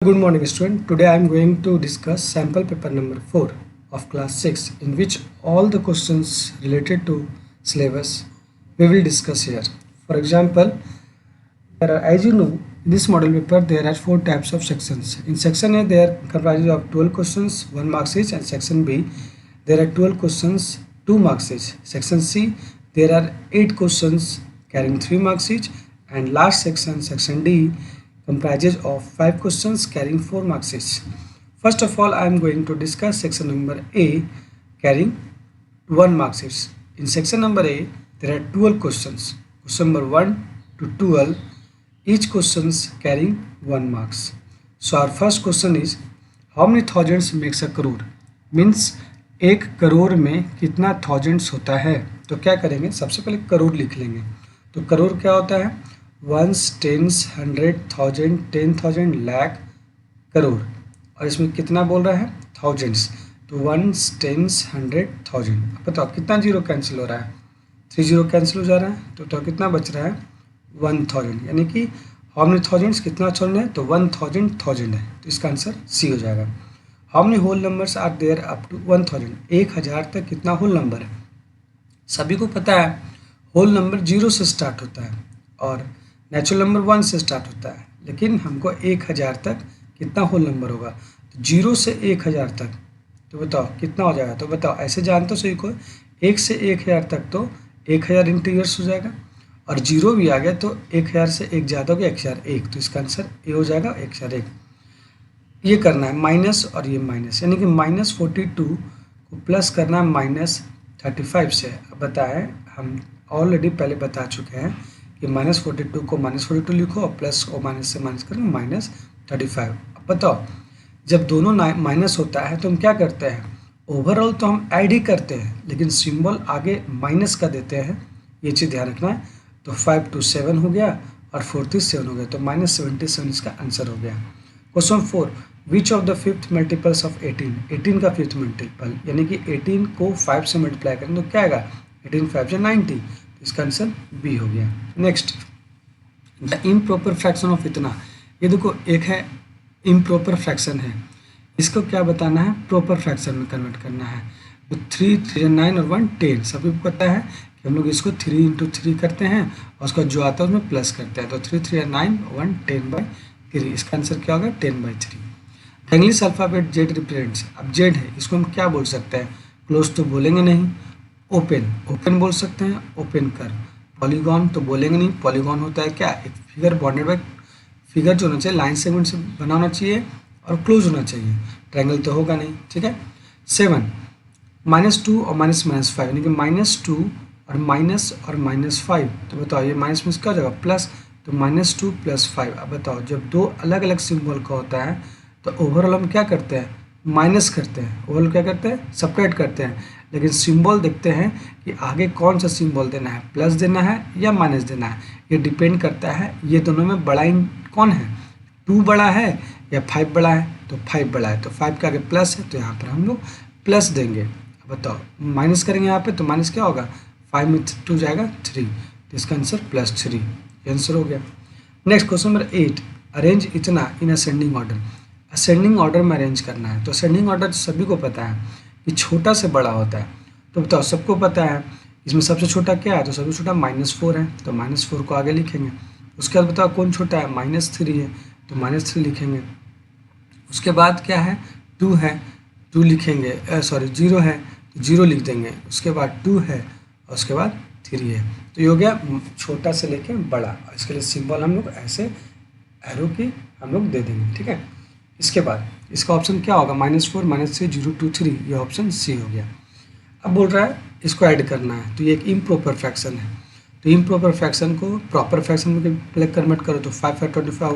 Good morning student. Today I am going to discuss sample paper number 4 of class 6 in which all the questions related to syllabus we will discuss here. For example, as you know, in this model paper there are 4 types of sections. In section A there are comprised of 12 questions, 1 marks each, and section B there are 12 questions, 2 marks each. Section C there are 8 questions carrying 3 marks each, and last section D comprises of 5 questions carrying 4 marks each. First of all, I am going to discuss section number A carrying 1 marks each. In section number A, there are 12 questions. Question number 1 to 12, each questions carrying 1 marks. So our first question is, how many thousands makes a crore? Means 1 crore में कितना thousands होता है? तो क्या करेंगे, सबसे पहले करोड़ लिख लेंगे. तो करोड़ क्या होता है? Ones, tens, 100, 1000, 10,000, lakh, crore. और इसमें कितना बोल रहा है? थाउजेंड्स. तो वंस, टेंस, 100, 1000. अब बताओ कितना जीरो कैंसिल हो रहा है? 3 जीरो कैंसिल हो जा रहा है. तो कितना बच रहा है? 1000. यानी कि हाउ मेनी थाउजेंड्स, कितना थाउजेंड है? तो 1000 थाउजेंड है. तो इसका आंसर सी हो जाएगा. How many whole numbers are there up to 1000? 1000 तक कितना होल नंबर है? सभी को पता है होल नंबर 0 से स्टार्ट होता है और नेचुरल नंबर 1 से स्टार्ट होता है, लेकिन हमको 1000 तक कितना होल नंबर होगा? तो 0 से 1000 तक. तो बताओ कितना हो जाएगा? तो बताओ, ऐसे जानते हो सही को, 1 से 1000 तक तो 1000 इंटू ईयर्स हो जाएगा, और 0 भी आ गया तो 1000 से 1 ज़्यादा हो गया 1001. तो इसका आंसर ए हो जाएगा 1001. ये करना है माइनस और ये माइनस, यानी कि -42 को प्लस करना है -35 से. अब बताएं, हम ऑलरेडी पहले बता चुके हैं कि -42 को -42 लिखो और प्लस और माइनस से माइनस करो -35. अब बताओ, जब दोनों माइनस होता है तो हम क्या करते हैं? ओवरऑल तो हम ऐड ही करते हैं, लेकिन सिंबल आगे माइनस का देते हैं. ये चीज़ ध्यान रखना है. तो 5 to 7 हो गया और 47 हो गया, तो -77 इसका आंसर हो गया. Question 4, which of the fifth multiples of 18? 18 का फिफ्थ मल्टीपल, यानी कि 18 को 5 से मल्टीप्लाई करें तो क्या आएगा? 18 5 90. इसका आंसर बी हो गया. Next, the improper fraction of इतना. ये देखो, एक है इम्प्रॉपर फ्रैक्शन है, इसको क्या बताना है? प्रॉपर फ्रैक्शन में कन्वर्ट करना है. तो 3 3 9 और 1 10. सभी को पता है कि हम लोग इसको 3 इंटू 3 करते हैं और उसका जो आता है उसमें प्लस करते हैं. तो 3 3 9 1 10/3. इसका आंसर क्या होगा? 10/3. English alphabet Z represents. अब जेड है, इसको हम क्या बोल सकते हैं? क्लोज तो बोलेंगे नहीं. ओपन बोल सकते हैं, ओपन कर. पॉलीगॉन तो बोलेंगे नहीं. पॉलीगॉन होता है क्या? एक फिगर बॉन्डेड बाय फिगर जो होना चाहिए लाइन सेगमेंट से बना होना चाहिए और क्लोज होना चाहिए. ट्रायंगल तो होगा नहीं. ठीक है. 7, -2 और -5, यानी कि -2 और -5. तो बताओ ये माइनस में क्या हो जाएगा? प्लस. तो -2 + 5. अब बताओ, जब दो अलग अलग सिंबल का होता है तो ओवरऑल हम क्या करते हैं? माइनस करते हैं. ओवरऑल क्या करते हैं? सेपरेट करते हैं. लेकिन सिंबल देखते हैं कि आगे कौन सा सिंबल देना है, प्लस देना है या माइनस देना है. ये डिपेंड करता है ये दोनों में बड़ा कौन है, 2 बड़ा है या 5 बड़ा है. तो 5 बड़ा है, तो 5 के आगे प्लस है, तो यहाँ पर हम लोग प्लस देंगे. अब बताओ, माइनस करेंगे यहाँ पे, तो माइनस क्या होगा? 5 में 2 जाएगा 3. तो इसका आंसर +3. आंसर हो गया. नेक्स्ट क्वेश्चन नंबर 8, अरेंज इतना in ascending order. Ascending order में अरेंज करना है. तो असेंडिंग ऑर्डर सभी को पता है कि छोटा से बड़ा होता है. तो बताओ, सबको पता है इसमें सबसे छोटा क्या है? तो सबसे छोटा -4 है, तो -4 को आगे लिखेंगे. उसके बाद बताओ कौन छोटा है? -3 है, तो -3 लिखेंगे. उसके बाद क्या है? 2 है, 2 लिखेंगे. 0 है तो 0 लिख देंगे. उसके बाद 2 है और उसके बाद 3 है. तो ये हो गया छोटा से लेके बड़ा. इसके लिए सिंबल हम लोग ऐसे एरो की हम लोग दे देंगे. ठीक है. इसके बाद इसका ऑप्शन क्या होगा? -4 -3 0 2 3. ये ऑप्शन सी हो गया. अब बोल रहा है इसको ऐड करना है, तो ये एक इम्प्रॉपर फ्रैक्शन है. तो इम्प्रॉपर फ्रैक्शन को प्रॉपर फ्रैक्शन में पहले कन्वर्ट करो. तो 5 5 25 और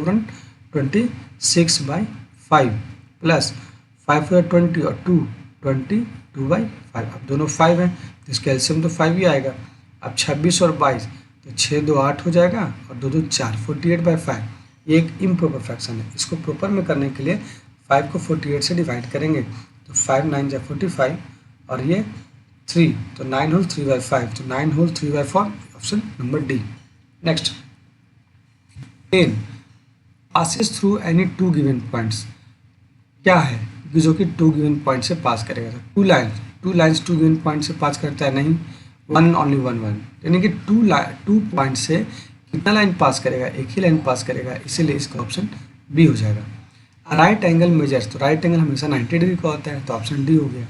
26/5 प्लस 5 20 और 2 22/5. अब दोनों 5 हैं तो इसका एलसीएम तो 5 ही आएगा. अब 26 और 22, तो 6 2 8 हो जाएगा और 2 2 4 48/5. ये एक इम्प्रॉपर फ्रैक्शन है. इसको प्रॉपर में करने के लिए 5 को 48 से डिवाइड करेंगे. तो 5 9 जा 45 और ये 3, तो 9 होल 3/5. तो 9 whole 3/4, option number D. Next 10, passes through any two given points क्या है कि जो कि टू गिवन पॉइंट से पास करेगा। Two lines two given point से पास करता है नहीं, वन ओनली वन, यानी कि टू पॉइंट से कितना लाइन पास करेगा, एक ही लाइन पास करेगा, इसीलिए इसका ऑप्शन बी हो जाएगा। राइट एंगल मेजर्स, तो राइट एंगल हमेशा 90 डिग्री का होता है, तो ऑप्शन डी हो गया।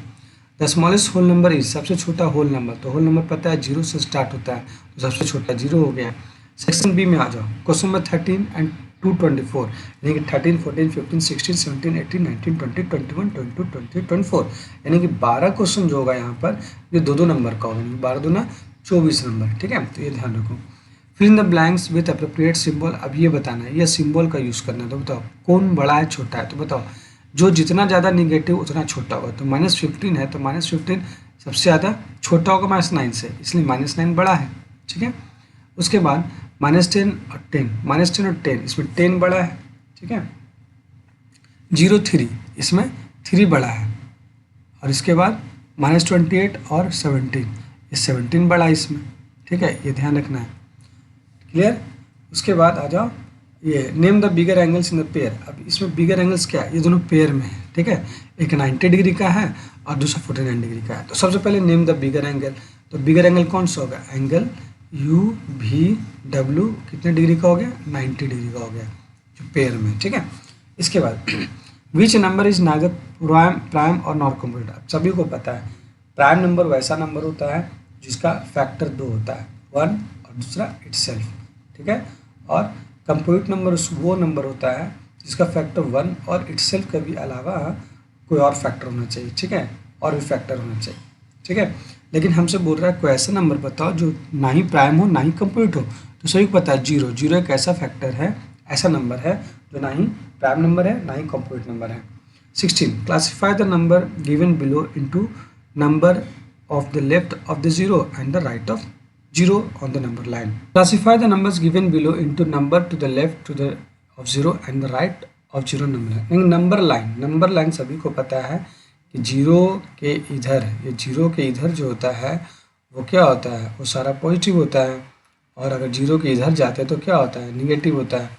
The smallest whole number is, सबसे छोटा होल नंबर, तो होल नंबर पता है जीरो से स्टार्ट होता है, तो सबसे छोटा जीरो हो गया। सेक्शन बी में आ जाओ, क्वेश्चन नंबर 13 एंड 224, यानी कि 13, 14, 15, 16, 17, 18, 19, 20, 21, 22, 23, 24, यानी कि 12 क्वेश्चन जो होगा यहाँ पर ये दो नंबर का होगा, 12 दूना 24 नंबर, ठीक है। तो ये ध्यान रखो। Fill in the blanks with appropriate symbol, अब ये बताना है, ये सिंबल का यूज़ करना है। तो बताओ कौन बड़ा है छोटा है, तो बताओ जो जितना ज़्यादा निगेटिव उतना छोटा होगा। तो -15 है, तो -15 सबसे ज़्यादा छोटा होगा -9 से, इसलिए -9 बड़ा है, ठीक है। उसके बाद -10 और 10, -10 और 10, इसमें 10 बड़ा है, ठीक है। 0, 3, इसमें 3 बड़ा है, और इसके बाद -28 और 17, ये 17 बड़ा है इसमें, ठीक है, ये ध्यान रखना है, क्लियर। उसके बाद आ जाओ, ये name the bigger angles in the pair. अब इसमें बिगर एंगल्स क्या है, ये दोनों पेयर में है, ठीक है। एक 90 डिग्री का है और दूसरा 49 डिग्री का है। तो सबसे पहले नेम द बिगर एंगल, तो बिगर एंगल कौन सा होगा, एंगल यू भी डब्ल्यू कितने डिग्री का हो गया, 90 डिग्री का हो गया, जो पेयर में, ठीक है। इसके बाद विच नंबर इज नागर प्राइम और नॉट कंप्लीट। सभी को पता है प्राइम नंबर वैसा नंबर होता है जिसका फैक्टर 2 होता है, 1 और दूसरा इटसेल्फ, ठीक है। और कंप्लीट नंबर वो नंबर होता है जिसका फैक्टर 1 और इटसेल्फ के भी अलावा कोई और फैक्टर होना चाहिए, ठीक है, और भी फैक्टर होना चाहिए, ठीक है। लेकिन हमसे बोल रहा है कोई ऐसा नंबर बताओ जो ना ही प्राइम हो ना ही कंप्लीट हो। तो सभी को पता है जीरो एक ऐसा फैक्टर है, ऐसा नंबर है जो ना ही प्राइम नंबर है ना ही कंप्लीट नंबर है। 16, classify the number given below into number of the left of the zero and the right of zero on the number line. Classify the numbers given below into number to the left to the of zero and the right of zero number line. Number line सभी को पता है कि zero के इधर, ये zero के इधर जो होता है वो क्या होता है, वो सारा पॉजिटिव होता है, और अगर जीरो के इधर जाते हैं तो क्या होता है, निगेटिव होता है।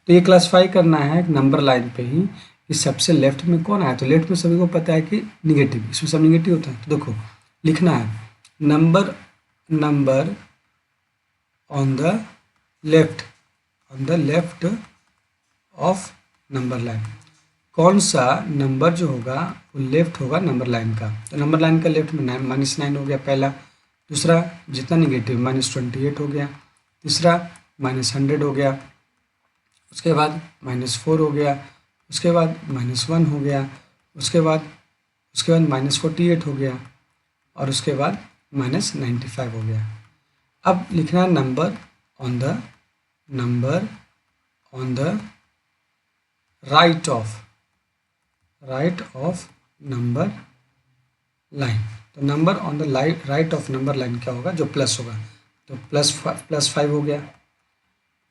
तो ये क्लासीफाई करना है नंबर लाइन पे ही कि सबसे लेफ्ट में कौन आया। तो लेफ्ट में सभी को पता है कि निगेटिव, इसमें सब निगेटिव होता है। तो देखो लिखना है number on the left of number line. कौन सा नंबर जो होगा वो लेफ्ट होगा नंबर लाइन का। तो नंबर लाइन का लेफ्ट में -9 हो गया पहला, दूसरा जितना निगेटिव -28 हो गया, तीसरा -100 हो गया, उसके बाद -4 हो गया, उसके बाद -1 हो गया, उसके बाद -48 हो गया, और उसके बाद -95 हो गया। अब लिखना है number on the right of number line. तो number on the right of number line क्या होगा, जो प्लस होगा। तो +5 हो गया,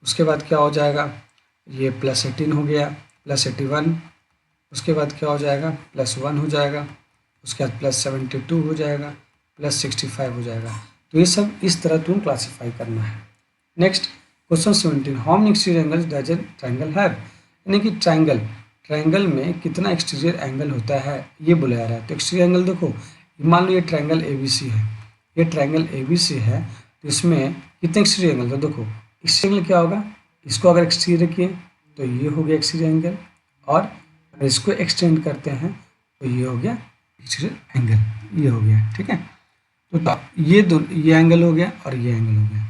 उसके बाद क्या हो जाएगा, ये +18 हो गया, +81, उसके बाद क्या हो जाएगा, +1 हो जाएगा, उसके बाद +72 हो जाएगा, +65 हो जाएगा। तो ये सब इस तरह तुम क्लासीफाई करना है। Next question 17, how many exterior angles does a triangle have, यानी कि ट्रायंगल में कितना एक्सटीरियर एंगल होता है ये बोला जा रहा है। तो एक्सटीरियर एंगल देखो, मान लो ये ट्रायंगल ABC है, ये ट्रायंगल ABC है, तो इसमें कितने एक्सटीरियर एंगल, तो देखो एक्सटीरियर एंगल क्या होगा, इसको अगर एक्सटीरियर किए तो ये हो गया एक्सटीरियर एंगल, और अगर इसको एक्सटेंड करते हैं तो ये हो गया एक्सटीरियर एंगल, ये हो गया, ठीक है। तो ये एंगल हो गया और ये एंगल हो गया।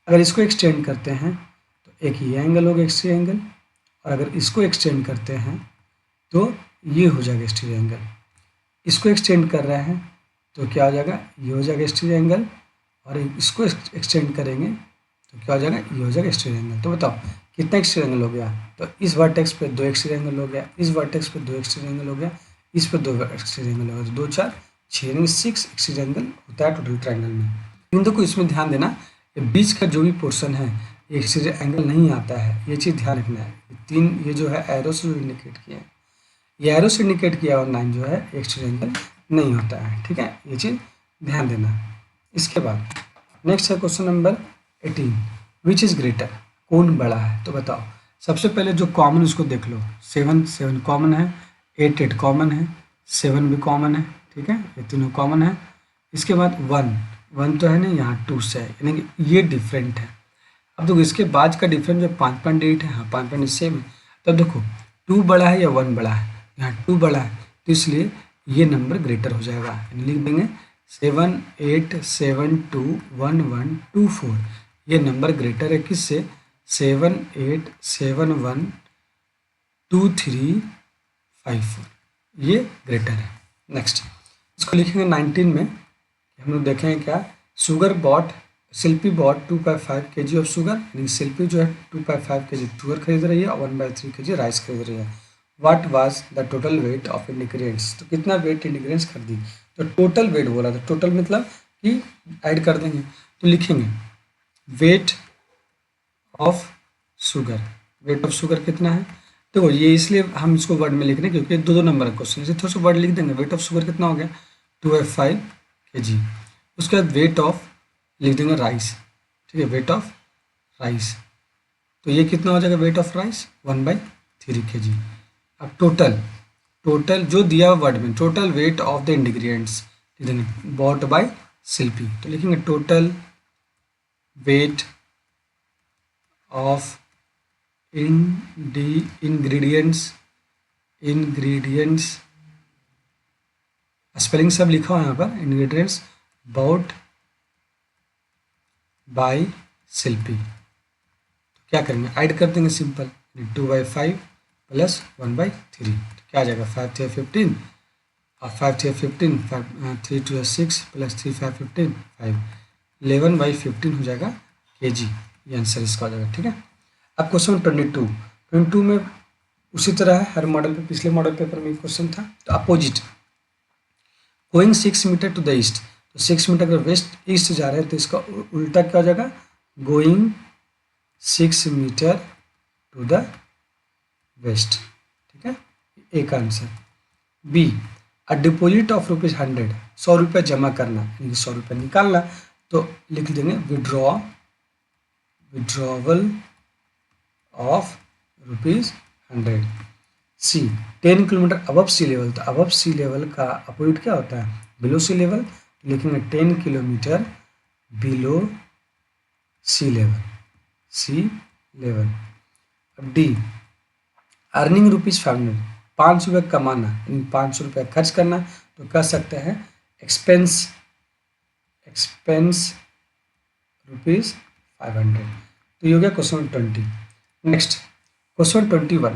अगर इसको एक्सटेंड करते हैं तो एक ये एंगल हो गया एक्सटीरियर एंगल, और अगर इसको एक्सटेंड करते हैं तो ये हो जाएगा एक्सटीरियर एंगल। इसको एक्सटेंड कर रहे हैं तो क्या हो जाएगा, ये हो जाएगा एक्सटीरियर एंगल, और इसको एक्सटेंड करेंगे तो क्या हो जाएगा, ये हो जाएगा एक्सटीरियर एंगल। तो बताओ कितना एक्सटीरियर एंगल हो गया, तो इस वर्टेक्स पे 2 एक्सटीरियर एंगल हो गया, इस वर्टेक्स पे 2 एक्सटीरियर एंगल हो गया, इस पे 2 एक्सटीरियर एंगल हो गया, तो 2 4 6 6 एक्सटीरियर एंगल होता है टोटल ट्रायंगल में। इन दो को इसमें ध्यान देना, ये बीच का जो भी पोर्शन है ये एक्सटीरियर एंगल नहीं आता है, ये चीज़ ध्यान रखना है। ये जो है एरो से जो इंडिकेट किया है, ये एरो से इंडिकेट किया और लाइन जो है एक्सटीरियर एंगल नहीं होता है, ठीक है, ये चीज़ ध्यान देना। इसके बाद नेक्स्ट है question number 18, which is greater, कौन बड़ा है। तो बताओ सबसे पहले जो कॉमन उसको देख लो, 7 7 कॉमन है, 8 8 कॉमन है, 7 भी कॉमन है, ठीक है, ये तीनों कॉमन है। इसके बाद 1 1 तो है नहीं, यहाँ 2 से है, यानी कि ये डिफरेंट है। अब देखो इसके बाद का डिफरेंस जो 5.8 है, हाँ 5.8 सेम है। तब देखो 2 बड़ा है या 1 बड़ा है, यहाँ 2 बड़ा है, तो इसलिए ये नंबर ग्रेटर हो जाएगा, यानी लिख देंगे 7 8 7 2 1 1 2 4। ये नंबर ग्रेटर है किससे, 7 8 7 1 2 3 5 4, ये ग्रेटर है। नेक्स्ट इसको लिखेंगे 19 में, हम लोग देखेंगे क्या, sugar bought Shilpi bought 2.5 kg of sugar, यानी शिल्पी जो है 2.5 kg शुगर खरीद रही है और 1/3 kg राइस खरीद रही है। What was the total weight of ingredients, तो कितना वेट इंग्रेडिएंट्स खरीदी, तो टोटल वेट बोला था, टोटल मतलब कि ऐड कर देंगे, तो लिखेंगे weight of sugar, weight of sugar कितना है, देखो ये इसलिए हम इसको वर्ड में लिख रहे हैं क्योंकि दो नंबर का क्वेश्चन है, थोड़ा सा वर्ड लिख देंगे। वेट ऑफ शुगर कितना हो गया, 2.5 kg। उसके बाद वेट ऑफ लिख देंगे राइस, ठीक है, वेट ऑफ राइस, तो ये कितना हो जाएगा वेट ऑफ राइस, 1/3 kg। अब टोटल जो दिया वर्ड में, total weight of the ingredients लिख देंगे बॉट बाय शिल्पी, तो लिखेंगे total weight of ingredients spelling सब लिखा हुआ है यहाँ पर, इंग्रेडिएंट्स बॉट बाय शिल्पी। तो क्या करेंगे, ऐड कर देंगे सिंपल, 2/5 प्लस 1/3, तो क्या आ जाएगा 5 3 15 और 5 3 15 3 2 6 प्लस 3 5 15 5, 11/15 हो जाएगा kg, ये आंसर इसका हो जाएगा। ठीक है, अब क्वेश्चन 22 में उसी तरह है, हर मॉडल पे, पिछले मॉडल पेपर में क्वेश्चन था, तो opposite going 6 metre to the east, तो 6 मीटर अगर वेस्ट ईस्ट जा रहे हैं तो इसका उल्टा क्या हो जाएगा, going 6 metre to the west. ठीक है, एक answer. B a deposit of ₹100, 100 रुपये जमा करना, यानी 100 रुपये निकालना, तो लिख देंगे withdrawal of ₹100। C 10 kilometre above sea level, तो अबव सी लेवल का अपोजिट क्या होता है, बिलो सी लेवल, लिखेंगे 10 किलोमीटर बिलो सी लेवल। अब डी अर्निंग ₹500, 500 रुपये कमाना, यानी 500 रुपये खर्च करना, तो कह सकते हैं एक्सपेंस ₹500। तो ये हो गया question 20। Next question 21,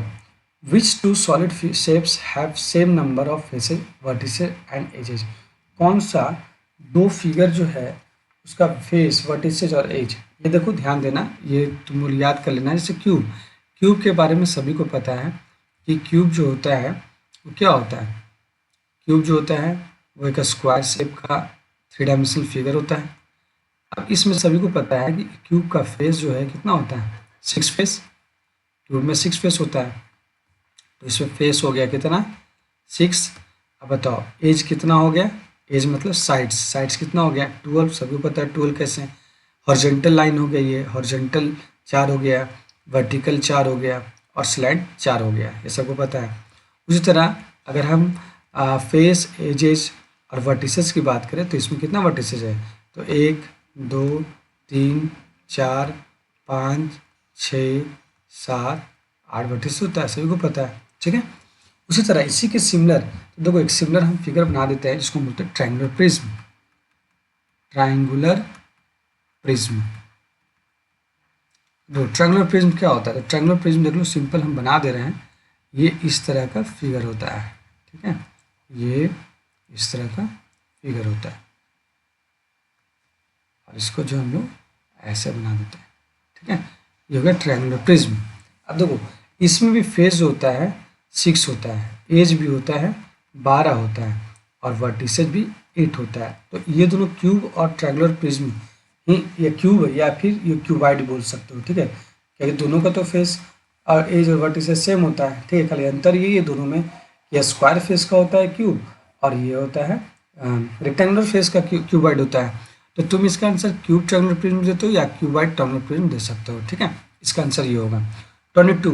which two solid shapes have same number of faces vertices and edges, कौन सा दो फिगर जो है उसका फेस वर्टिसेज और एज, ये देखो ध्यान देना, ये तुम लोग याद कर लेना। जैसे क्यूब के बारे में सभी को पता है कि क्यूब जो होता है वो क्या होता है, क्यूब जो होता है वो एक स्क्वायर शेप का 3 डायमेंशनल फिगर होता है। अब इसमें सभी को पता है कि क्यूब का फेस जो है कितना होता है, 6 फेस, क्यूब में 6 फेस होता है, तो इसमें फेस हो गया कितना, 6। अब बताओ एज कितना हो गया, एज मतलब साइड्स कितना हो गया, 12, सभी को पता है 12 कैसे, हॉरिजॉन्टल लाइन हो गई है, हॉरिजॉन्टल 4 हो गया, वर्टिकल 4 हो गया और स्लैंट 4 हो गया, ये सबको पता है। उसी तरह अगर हम फेस, एजेस और वर्टिसेस की बात करें तो इसमें कितना वर्टिसेस है, तो 1 2 3 4 5 6 7 8 वर्टिसेस होता है, सभी को पता है। ठीक है, उसी तरह इसी के सिमिलर, तो देखो एक सिमिलर हम फिगर बना देते हैं जिसको बोलते हैं ट्रायंगुलर प्रिज्म। देखो ट्रायंगुलर प्रिज्म क्या होता है, तो ट्रायंगुलर प्रिज्म देख लो, सिंपल हम बना दे रहे हैं, ये इस तरह का फिगर होता है। ठीक है, ये इस तरह का फिगर होता है और इसको जो हम लोग ऐसे बना देते हैं। ठीक है, ये हो गया ट्रायंगुलर प्रिज्म। अब देखो इसमें भी फेस होता है 6 होता है, एज भी होता है 12 होता है और वर्टिसेज भी 8 होता है। तो ये दोनों क्यूब और ट्रायंगुलर प्रिज्म ही, ये क्यूब या फिर ये क्यूबाइड बोल सकते हो। ठीक है, क्योंकि दोनों का तो फेस और एज और वर्टिसेज सेम होता है। ठीक है, खाली अंतर ये दोनों में, यह स्क्वायर फेस का होता है क्यूब और ये होता है रेक्टेंगुलर फेस का क्यूबाइड होता है। तो तुम इसका आंसर क्यूब ट्रायंगुलर प्रिज्म देते हो या क्यूबाइड ट्रायंगुलर प्रिज्म दे सकते हो। ठीक है, इसका आंसर ये होगा। 22,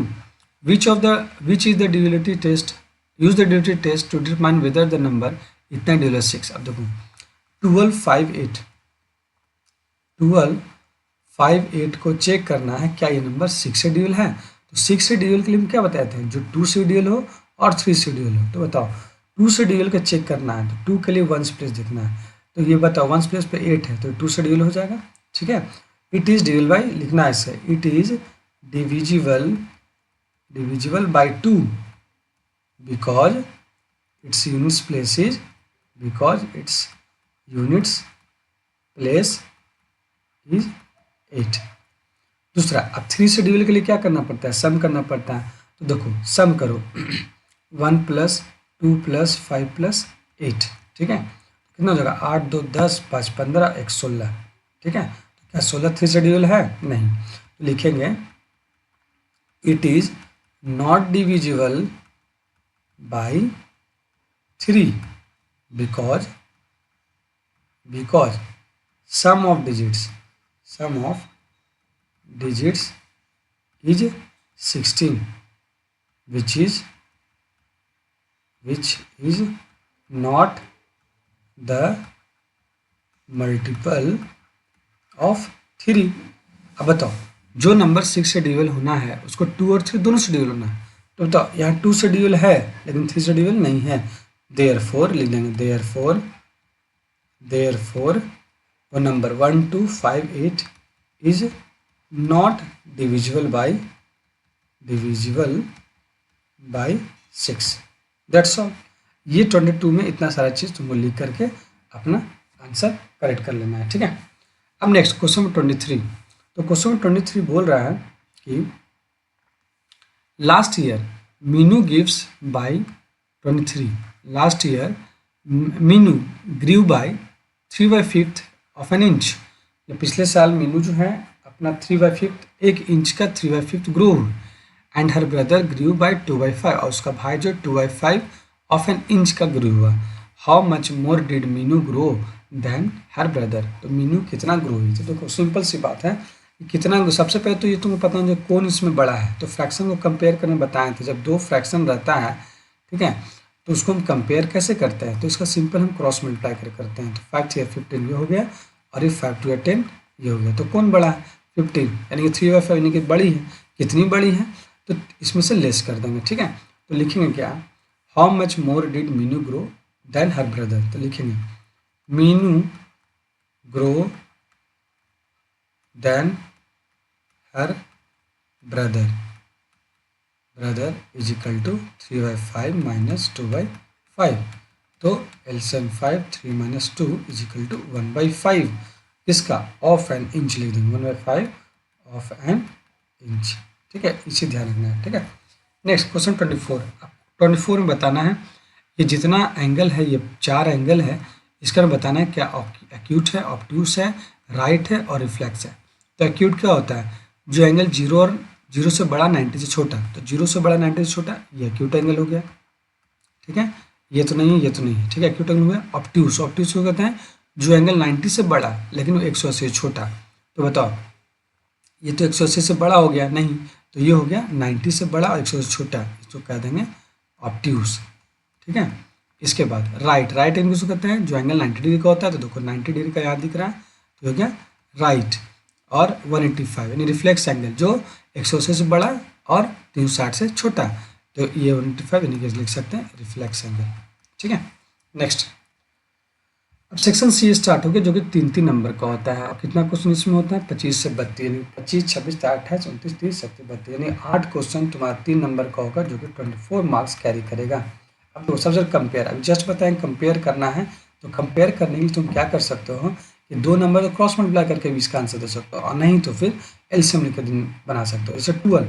which is the duality test, use the duality test to determine whether the number इतना ड्यूल है 6। अब देखो 12 5 8, 12 5 8 को चेक करना है क्या ये नंबर 6 से ड्यूल है। तो 6 से ड्यूल के लिए हम क्या बताए थे, जो 2 से ड्यूल हो और 3 से ड्यूल हो। तो बताओ 2 से ड्यूल का चेक करना है, तो 2 के लिए 1s प्लेस देखना है। तो ये बताओ 1s प्लेस पे 8 है, तो 2 से ड्यूल हो जाएगा। ठीक है, इट इज़ डिविजिबल बाई, लिखना है ऐसे, it is divisible by 2 because it's units place is, because it's units place is 8। दूसरा, अब 3 से डिविजल के लिए क्या करना पड़ता है, सम करना पड़ता है। तो देखो सम करो 1 + 2 + 5 + 8। ठीक है, कितना हो जाएगा, 8 2 10 5 15 1 16। ठीक है, तो क्या 16 3 से डिविजल है, नहीं। तो लिखेंगे it is not divisible by 3 because sum of digits is 16 which is not the multiple of 3। अब बताओ जो नंबर 6 से डिविजल होना है उसको 2 और 3 दोनों से डिविजल होना है। तो बताओ यहाँ 2 से डिविजल है लेकिन 3 से डिविजल नहीं है, देयरफॉर लिख देंगे, देयरफॉर वो number 1 2 5 8 is not divisible by 6। That's all. ये 22 में इतना सारा चीज़ तुमको लिख करके अपना आंसर करेक्ट कर लेना है। ठीक है, अब नेक्स्ट क्वेश्चन नंबर 23। तो क्वेश्चन नंबर 23 बोल रहा है कि last year Meenu gives by 23, last year Meenu grew by 3/5 of an inch. पिछले साल मीनू जो है अपना 3/5 1 इंच का 3/5 grow, and her brother grew by 2/5 और उसका भाई जो 2/5 ऑफ एन इंच का ग्रो हुआ। How much more did Meenu grow than her brother. तो मीनू कितना ग्रो हुई। तो देखो सिंपल सी बात है, कितना। सबसे पहले तो ये तुमको पता है जो कौन इसमें बड़ा है, तो फ्रैक्शन को कंपेयर करने बताए थे। जब 2 फ्रैक्शन रहता है, ठीक है, तो उसको हम कंपेयर कैसे करते हैं, तो इसका सिंपल हम क्रॉस मल्टीप्लाई करते हैं। तो 5 3 15 ये हो गया, और ये 5 2 10 ये हो गया। तो कौन बड़ा है, 15, यानी कि 3/5 यानी कि बड़ी है। कितनी बड़ी है, तो इसमें से लेस कर देंगे। ठीक है, तो लिखेंगे क्या, how much more did Meenu grow than her brother. तो लिखेंगे Meenu grow than her brother is equal to 3/5 - 2/5। तो एलसीएम 5 3 - 2 इज इक्वल टू 1/5 किसका, ऑफ एन इंच लिख देंगे, 1/5 ऑफ एन इंच। ठीक है, इसे ध्यान रखना है। ठीक है, नेक्स्ट क्वेश्चन 24। 24 में बताना है ये जितना एंगल है, ये 4 एंगल है, इसका बताना है क्या एक्यूट है, ऑब्ट्यूस है, राइट है और रिफ्लेक्स है। तो एक्यूट क्या होता है, जो एंगल 0 और 0 से बड़ा 90 से छोटा, तो 0 से बड़ा 90 से छोटा ये एक्यूट एंगल हो गया। ठीक है, ये तो नहीं है, ये तो नहीं है। ठीक है, एक्यूट एंगल हो गया। ऑब्ट्यूस को कहते हैं जो एंगल 90 से बड़ा लेकिन वो 180 से छोटा। तो बताओ ये तो 180 से बड़ा हो गया, नहीं, तो ये हो गया 90 से बड़ा और 180 से छोटा, इसको कह देंगे ऑब्ट्यूस। ठीक है, इसके बाद राइट एंगल को कहते हैं जो एंगल 90 डिग्री का होता है। तो देखो 90 डिग्री का यहाँ दिख रहा है, तो हो गया राइट। और 185 यानी रिफ्लेक्स एंगल जो 180 से बड़ा और 360 से छोटा, तो ये 185 यानी कि लिख सकते हैं रिफ्लेक्स एंगल। ठीक है, नेक्स्ट अब सेक्शन सी स्टार्ट हो गया, जो कि 3 नंबर का होता है। और कितना क्वेश्चन इसमें होता है, 25 से 32, यानी 25 26 28 29 30 31 32, यानी 8 क्वेश्चन तुम्हारा 3 नंबर का होगा, जो कि 24 मार्क्स कैरी करेगा। अब तो सबसे कंपेयर, अभी जस्ट बताएं कंपेयर करना है। तो कंपेयर करने के लिए तुम क्या कर सकते हो कि 2 नंबर को क्रॉस मल्टीप्लाई करके भी इसका आंसर दे सकते हो, और नहीं तो फिर एलसीएम लेकर बना सकते हो। जैसे 12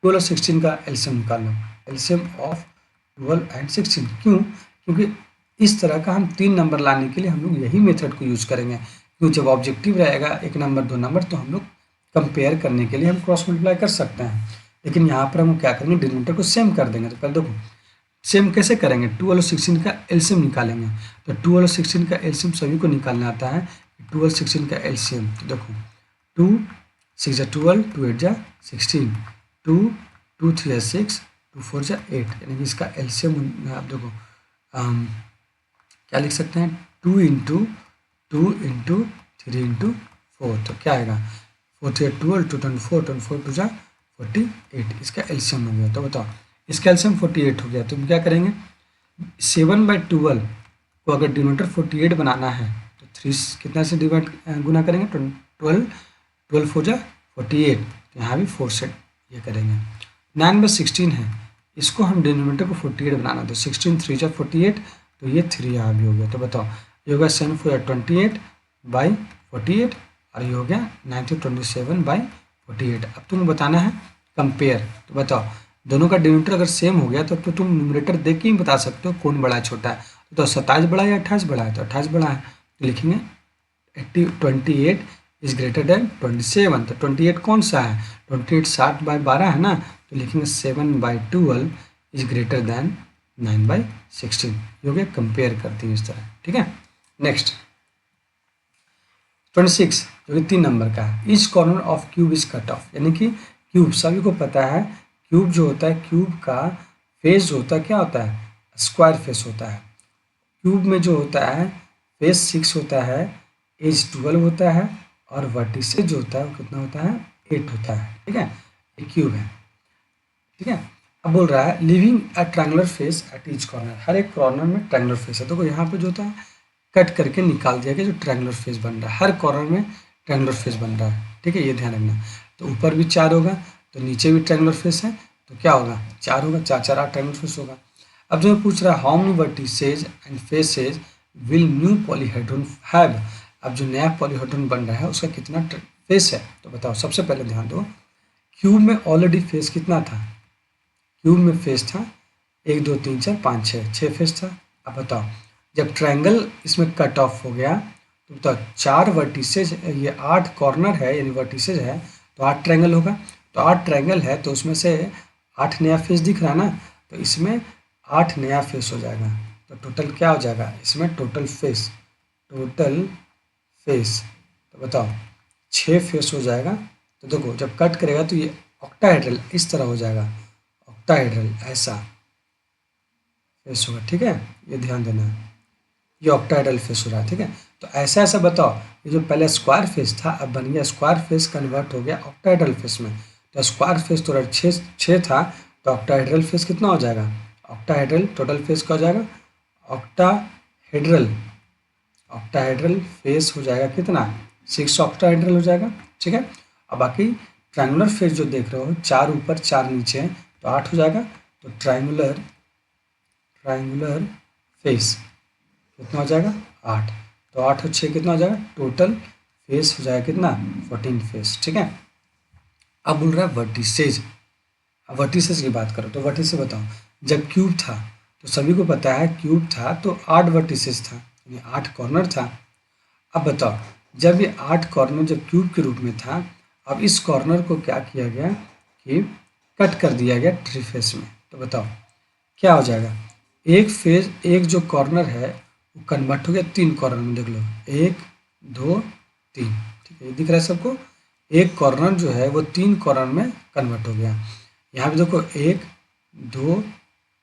और 16 का एलसीएम निकाल लो, एलसीएम ऑफ 12 एंड 16। क्यों, क्योंकि इस तरह का हम 3 नंबर लाने के लिए हम लोग यही मेथड को यूज़ करेंगे। क्योंकि जब ऑब्जेक्टिव रहेगा 1 नंबर 2 नंबर, तो हम लोग कंपेयर करने के लिए हम क्रॉस मल्टीप्लाई कर सकते हैं। लेकिन यहाँ पर हम क्या करेंगे, डिनोमिनेटर को सेम कर देंगे। तो पहले देखो सेम कैसे करेंगे, 12 और 16 का एलसीएम निकालेंगे। तो 12 और 16 का एलसीएम सभी को निकालना आता है। 12 16 का एलसीएम, तो देखो 2 6 12 2 8 16, 2 2 3 या 6, 2 4 जा 8, यानी कि इसका एलसीएम आप देखो क्या लिख सकते हैं, 2 इंटू 3 इंटू 4, तो क्या आएगा 4 3 12, 2 24, 24 2 जा 48, इसका एलसीएम हो गया। तो बताओ इसका एलसीएम 48 हो गया, तो हम क्या करेंगे 7/12 को अगर डिनोमिनेटर 48 बनाना है तो 3 कितना से डिवाइड गुना करेंगे, 12 4 जा 48, तो यहाँ भी 4 से ये करेंगे। 9/16 है, इसको हम डिनोमिनेटर को 48 बनाना, तो 16 3 जा 48, तो ये 3 यहाँ भी हो गया। तो बताओ ये हो गया 7 4 28/48, और ये हो गया 9 27/48। अब तुम्हें बताना है कंपेयर, तो बताओ दोनों का डिनोमिनेटर अगर सेम हो गया तो तुम न्यूमरेटर देख के ही बता सकते हो कौन बड़ा है छोटा है। तो 27 बड़ा है या 28 बड़ा है, तो 28 बड़ा है, तो लिखेंगे 28 इज ग्रेटर देन 27, तो 28 कौन सा है, 28 60/12 है ना, तो लिखेंगे 7/12 इज ग्रेटर देन 9/16, ये हो गया कंपेयर करती है इस तरह, ठीक है। नेक्स्ट 26 जो कि 3 नंबर का है, each corner of cube is cut off, यानी कि क्यूब सभी को पता है, क्यूब जो होता है क्यूब का फेस जो होता है क्या होता है, स्क्वायर फेस होता है। क्यूब में जो होता है फेस 6 होता है, एज 12 होता है, और वर्टिसेस जो होता है वो कितना होता है 8 होता है, ठीक है। ये क्यूब है, ठीक है। अब बोल रहा है living a triangular face at each corner, हर एक कॉर्नर में ट्रायंगुलर फेस है। तो यहाँ पे जो होता है कट करके निकाल दिया गया जो ट्रायंगुलर फेस बन रहा है, हर कॉर्नर में ट्रायंगुलर फेस बन रहा है, ठीक है, ये ध्यान रखना। तो ऊपर भी 4 होगा, तो नीचे भी ट्रायंगुलर फेस है, तो क्या होगा 4 होगा, 4 4 8 ट्रायंगुलर फेस होगा। अब जो पूछ रहा है how many vertices and faces will new polyhedron have, अब जो नया पॉलीहेड्रॉन बन रहा है उसका कितना फेस है, तो बताओ। सबसे पहले ध्यान दो, क्यूब में ऑलरेडी फेस कितना था, क्यूब में फेस था 1 2 3 4 5 6 फेस था। अब बताओ जब ट्रायंगल इसमें कट ऑफ हो गया तो बताओ 4 वर्टिसेज, ये 8 कॉर्नर है यानी वर्टिसेज है, तो 8 ट्रायंगल होगा, तो 8 ट्रायंगल है तो उसमें से 8 नया फेस दिख रहा है ना, तो इसमें 8 नया फेस हो जाएगा, तो टोटल क्या हो जाएगा इसमें टोटल फेस, तो बताओ 6 फेस हो जाएगा। तो देखो जब कट करेगा तो ये ऑक्टाहेड्रल इस तरह हो जाएगा, ऑक्टाहेड्रल ऐसा फेस होगा, ठीक है, ये ध्यान देना है, ये ऑक्टाहेड्रल फेस हो रहा है, ठीक है। तो ऐसा ऐसा बताओ, ये जो पहले स्क्वायर फेस था अब बन गया स्क्वायर फेस कन्वर्ट हो गया ऑक्टाहेड्रल फेस में, तो स्क्वायर फेस तो 6 था, तो ऑक्टाहेड्रल फेस कितना हो जाएगा, ऑक्टाहेड्रल टोटल फेस का हो जाएगा ऑक्टाहेड्रल फेस हो जाएगा कितना 6 ऑक्टाहेड्रल हो जाएगा, ठीक है। अब बाकी ट्रायंगुलर फेस जो देख रहे हो 4 ऊपर 4 नीचे तो 8 हो जाएगा, तो ट्रायंगुलर फेस कितना हो जाएगा 8, तो 8 और 6 कितना हो जाएगा टोटल फेस हो जाएगा कितना 14 फेस, ठीक है। अब बोल रहा है वर्टिसेज, अब वर्टिसेज की बात करो तो वर्टिसेज बताओ, जब क्यूब था तो सभी को पता है क्यूब था तो 8 वर्टिसेज था यानी 8 कॉर्नर था। अब बताओ जब ये 8 कॉर्नर जब क्यूब के रूप में था, अब इस कॉर्नर को क्या किया गया कि कट कर दिया गया ट्री फेस में, तो बताओ क्या हो जाएगा, एक फेस एक जो कॉर्नर है वो कन्वर्ट हो गया 3 कॉर्नर में, देख लो 1 2 3, ठीक है, ये दिख रहा है सबको, एक कॉर्नर जो है वो 3 कॉर्नर में कन्वर्ट हो गया। यहाँ पे देखो 1 2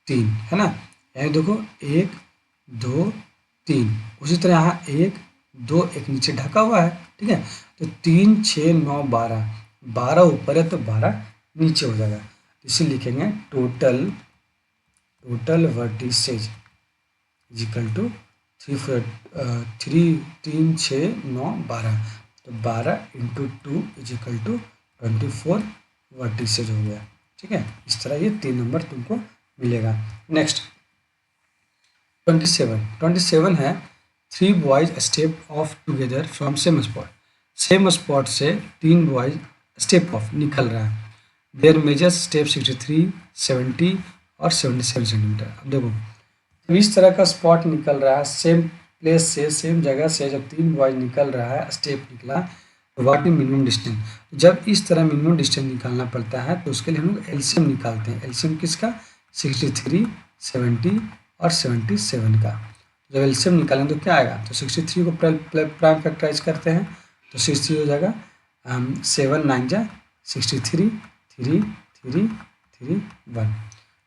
3 है ना, यहाँ देखो 1 2 3, उसी तरह यहाँ 1 2 एक नीचे ढका हुआ है, ठीक है, तो 3 6 9 12, 12 ऊपर है तो 12 नीचे हो जाएगा, इसे लिखेंगे टोटल वर्टिसेज इजिकल टू 3 3 6 9 12, तो 12 इंटू 2 इजिकल टू 24 वर्टिसेज हो गया, ठीक है। इस तरह ये 3 नंबर तुमको मिलेगा। नेक्स्ट 27 है 3 boys step of together from same spot से 3 बॉयज स्टेप ऑफ निकल रहा है, देयर मेजर्स स्टेप 63 70 और 77 सेंटीमीटर। अब देखो तो इस तरह का स्पॉट निकल रहा है सेम प्लेस से सेम जगह से, जब 3 बॉयज निकल रहा है स्टेप निकला तो व्हाट इज मिनिमम डिस्टेंस, जब इस तरह मिनिमम डिस्टेंस निकालना पड़ता है तो उसके लिए हम लोग एलसीएम निकालते हैं, एलसीएम किसका 63 70 और 77 का, जब एलसीएम निकालें तो क्या आएगा, तो 63 को प्राइम फैक्टराइज करते हैं तो 63 हो जाएगा 7 9 जा 63 3 3 3 1।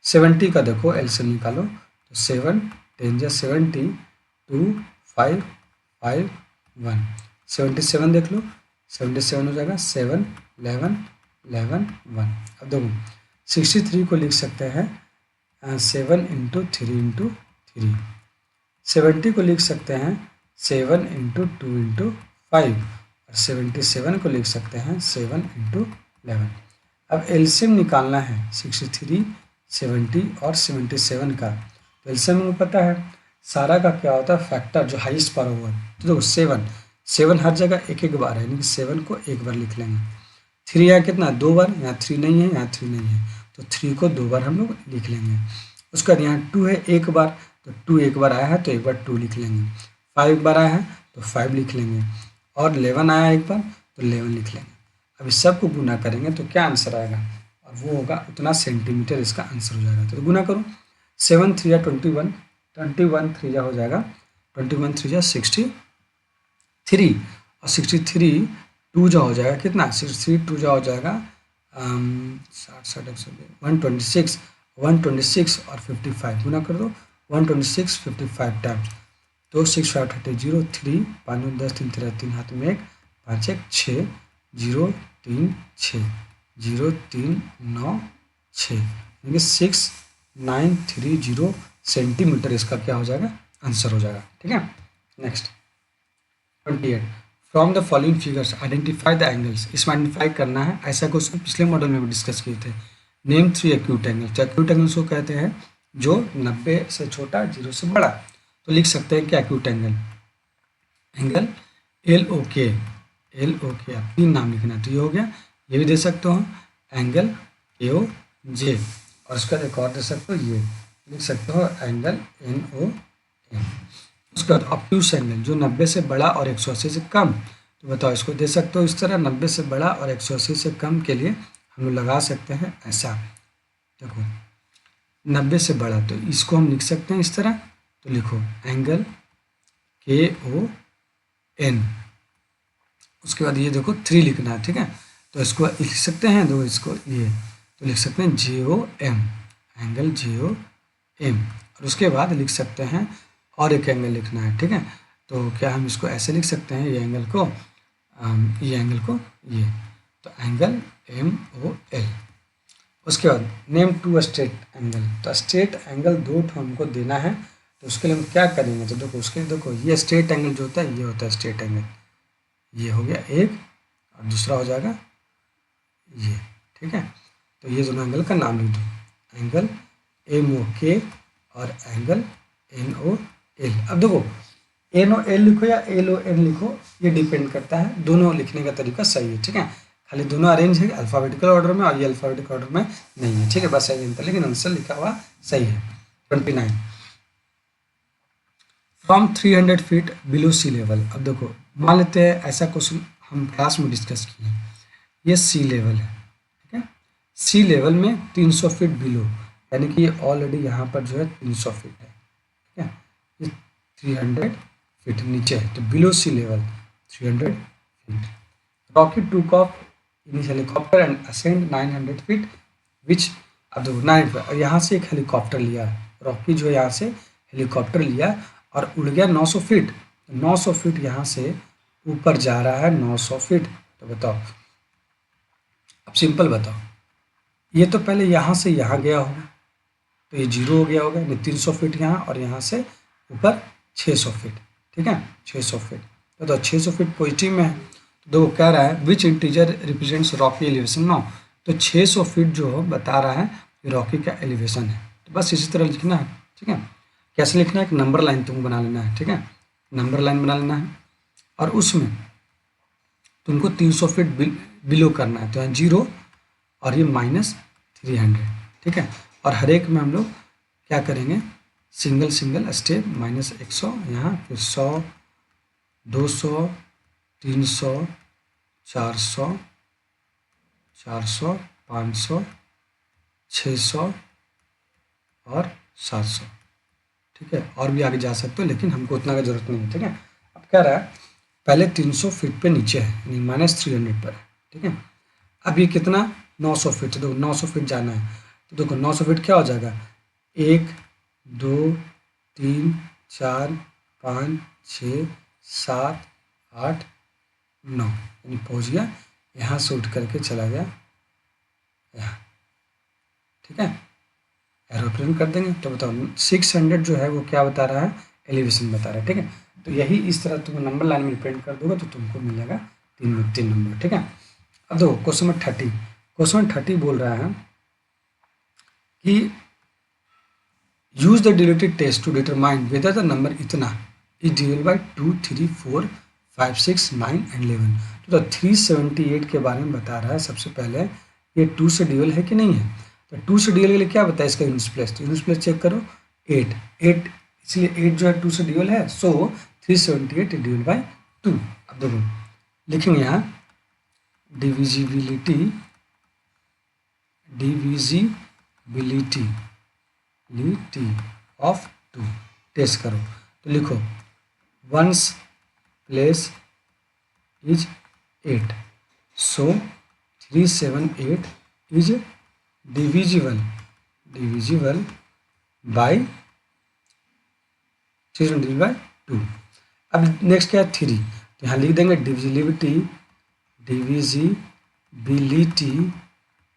70 का देखो एलसीएम निकालो तो 7 10 जा 70 2 5 5 1। 77 देख लो 77 हो जाएगा 7 11 11 1। अब देखो 63 को लिख सकते हैं 7 इंटू 3 इंटू 3। 70 को लिख सकते हैं 7 इंटू 2 इंटू 5 और 77 को लिख सकते हैं 7 इंटू 11। अब एलसीएम निकालना है 63 70 और 77 का। तो एलसीएम को पता है सारा का क्या होता है फैक्टर जो हाईएस्ट पावर होगा। तो देखो 7 हर जगह एक एक बार है यानी कि 7 को एक बार लिख लेंगे। 3 यहाँ कितना 2 बार, यहाँ 3 नहीं है यहाँ 3 नहीं है तो 3 को 2 बार हम लोग लिख लेंगे। उसके बाद यहाँ 2 है एक बार तो 2 एक बार आया है तो एक बार 2 लिख लेंगे। 5 एक बार आया है तो 5 लिख लेंगे और 11 आया एक बार तो 11 लिख लेंगे। अब इस सब को गुना करेंगे तो क्या आंसर आएगा और वो होगा उतना सेंटीमीटर इसका आंसर हो जाएगा। तो गुना करो 7 3 या 21 21 3 जा हो जाएगा 21 3 जा 63 और 63 2 जा हो जाएगा कितना 63 2 जा हो जाएगा 126 126 और 55 गुना कर दो 126 55 टाइम्स तो 6 5 30 0 3 5 10 3 13 3 हाथ में 1 5 1 6 0 3 6 0 3 9 6 यानी 6 9 3 0 सेंटीमीटर इसका क्या हो जाएगा आंसर हो जाएगा। ठीक है next 28 from the following figures identify the angles. इसमें आइडेंटिफाई करना है। ऐसा क्वेश्चन पिछले मॉडल में भी डिस्कस किए थे। Name 3 acute angle. तो एक्यूट एंगल्स को कहते हैं जो 90 से छोटा 0 से बड़ा। तो लिख सकते हैं क्या एक्यूट एंगल एंगल LOK आप 3 नाम लिखना। तो ये हो गया। ये भी दे सकते हो एंगल AOJ और उसका एक और दे सकते हो ये लिख सकते हो एंगल NOM। उसके बाद ऑब्ट्यूस एंगल जो 90 से बड़ा और 180 से कम। तो बताओ इसको दे सकते हो इस तरह 90 से बड़ा और 180 से कम के लिए हम लोग लगा सकते हैं ऐसा। देखो 90 से बड़ा तो इसको हम लिख सकते हैं इस तरह। तो लिखो एंगल KON। उसके बाद ये देखो 3 लिखना है। ठीक है तो इसको लिख सकते हैं देखो इसको ये तो लिख सकते हैं JOM एंगल JOM। और उसके बाद लिख सकते हैं और एक एंगल लिखना है। ठीक है तो क्या हम इसको ऐसे लिख सकते हैं ये एंगल को ये तो एंगल MOL। उसके बाद नेम 2 स्ट्रेट एंगल। तो स्ट्रेट एंगल 2 हमको देना है तो उसके लिए हम क्या करेंगे। तो देखो उसके लिए देखो ये स्ट्रेट एंगल जो होता है ये होता है स्ट्रेट एंगल। ये हो गया एक और दूसरा हो जाएगा ये। ठीक है तो ये दोनों एंगल का नाम लिख दो एंगल MOK और एंगल NOL। अब देखो NOL लिखो या LON लिखो ये डिपेंड करता है। दोनों लिखने का तरीका सही है। ठीक है खाली दोनों अरेंज है अल्फ़ाबेटिकल ऑर्डर में और ये अल्फ़ाबेटिकल ऑर्डर में नहीं है। ठीक है बस सही अंतर लेकिन आंसर लिखा हुआ सही है। 29 from 300 feet below sea level. अब देखो मान लेते हैं ऐसा क्वेश्चन हम क्लास में डिस्कस किए ये सी लेवल है। ठीक है सी लेवल में 300 फीट बिलो यानी कि ये ऑलरेडी यहाँ पर जो है 300 फीट है। ठीक है ये 300 फीट नीचे है तो below sea level 300 feet. Rocket took off in helicopter and ascend 900 feet which. अब देखो 9 यहाँ से एक हेलीकॉप्टर लिया रॉकी जो यहाँ से हेलीकॉप्टर लिया और उड़ गया 900 फीट। 900 फीट यहाँ से ऊपर जा रहा है 900 फीट। तो बताओ अब सिंपल बताओ ये तो पहले यहाँ से यहाँ गया होगा तो ये 0 हो गया होगा 300 फीट यहाँ और यहाँ से ऊपर 600 फीट। ठीक है 600 फीट तो 600 फीट पॉजिटिव में है। तो देखो कह रहा है which integer represents Rocky elevation now. तो 600 फीट जो बता रहा है ये रॉकी का एलिवेशन है। तो बस इसी तरह लिखना है। ठीक है कैसे लिखना है एक नंबर लाइन तुमको बना लेना है। ठीक है नंबर लाइन बना लेना है और उसमें तुमको 300 फीट बिलो करना है। तो यहाँ 0 और ये -300। ठीक है और हर एक में हम लोग क्या करेंगे सिंगल स्टेप -100 यहाँ फिर 100 200 300 400 500 600 और 700। ठीक है और भी आगे जा सकते हो लेकिन हमको उतना का जरूरत नहीं है। ठीक है अब कह रहा है पहले 300 फीट पे नीचे है यानी -300 पर है। ठीक है अब ये कितना 900 फीट। तो 900 फीट जाना है तो देखो 9 से 8 क्या हो जाएगा, 1 2 3 4 5 6 7 8 9, यानी पहुँच गया यहाँ से उठ करके चला गया यहाँ, ठीक है। एरोप्लेन कर देंगे तो बताओ 600 जो है वो क्या बता रहा है, एलिवेशन बता रहा है, ठीक है। तो यही इस तरह तुम नंबर लाइन में प्रिंट कर दोगे तो तुमको मिलेगा 3 नंबर, ठीक है। अब देखो क्वेश्चन नंबर 30, क्वेश्चन नंबर 30 बोल रहा है कि use the dilated test to determine whether the number इतना इज डिविडेबल बाय 2 3 4 5 6 9 एंड 11। तो 378 के बारे में बता रहा है। सबसे पहले ये 2 से डिविडेबल है कि नहीं है, तो 2 से डिविडेबल के लिए क्या बताया इसका यूनिट प्लेस, तो यूनिट प्लेस चेक करो 8, इसलिए 8 जो है 2 से डिविडेबल है, सो 378 डिविडेबल बाय 2। अब देखो लिखेंगे यहाँ डिविजिबिलिटी ऑफ 2, टेस्ट करो तो लिखो ones place is 8, so 378 is divisible by 2। अब नेक्स्ट क्या है 3, तो यहाँ लिख देंगे डिविजिबिलिटी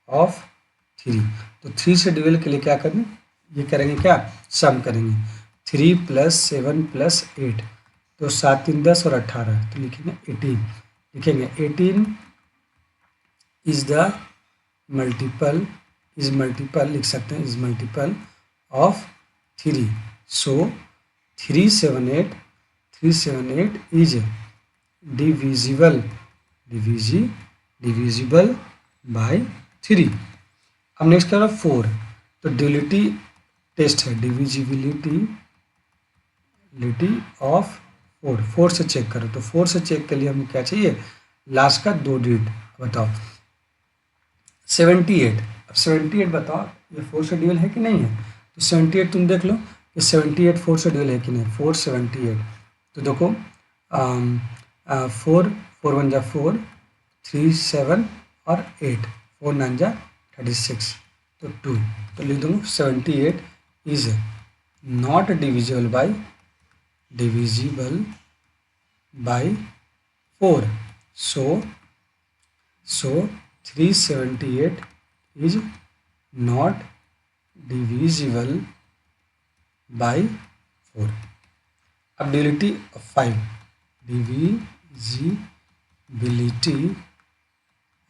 ऑफ 3। तो 3 से डिविजल के लिए क्या करेंगे, ये करेंगे क्या, सम करेंगे 3 + 7 + 8, तो 7 3 10 और 18, तो लिखेंगे 18, लिखेंगे 18 इज द मल्टीपल लिख सकते हैं, is multiple of 3, so 378 is divisible by 3। अब नेक्स्ट क्या है 4, तो डिविजिबिलिटी टेस्ट है, डिविजिबिलिटी ऑफ 4 से चेक करो, तो 4 से चेक के लिए हमें क्या चाहिए, लास्ट का 2 डिजिट, बताओ 78। अब 78 बताओ ये 4 से डिविजिबल है कि नहीं है, तो 78 तुम देख लो कि 78 4 से डिविजिबल है कि नहीं, 478, तो देखो 4 4 1 जा 4, 3 7 और 8, 4 9 जा 36, तो 2, तो लिख दूँगा 78 is not divisible by 4, so 378 is not divisible by 4। अब डिविजिबिलिटी ऑफ 5, डिविजिबिलिटी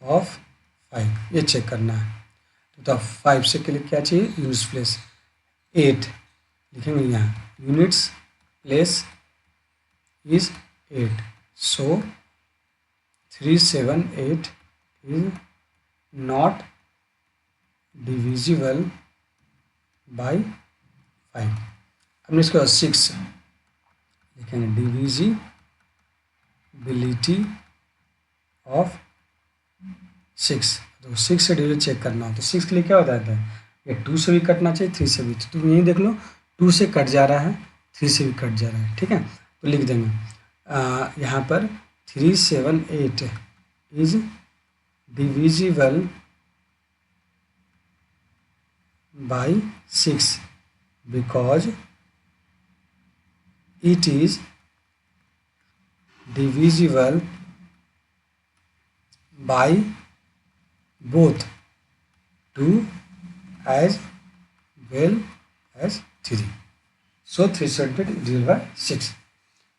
ऑफ 5 ये चेक करना है, तो 5 से के लिए क्या चाहिए, यूनिट्स प्लेस 8, लिखेंगे यहाँ units place is 8, so 378 is not divisible by 5। अब इसके बाद 6 लिखेंगे डिविजिबिलिटी ऑफ 6, तो 6 से डिविजन चेक करना है, तो 6 के लिए क्या बताया था, ये 2 से भी कटना चाहिए 3 से भी, तो तुम यही देख लो 2 से कट जा रहा है 3 से भी कट जा रहा है, ठीक है। तो लिख देंगे यहाँ पर 378 is divisible by 6 because it is divisible by both 2 as well as 3, so 378 divided by 6।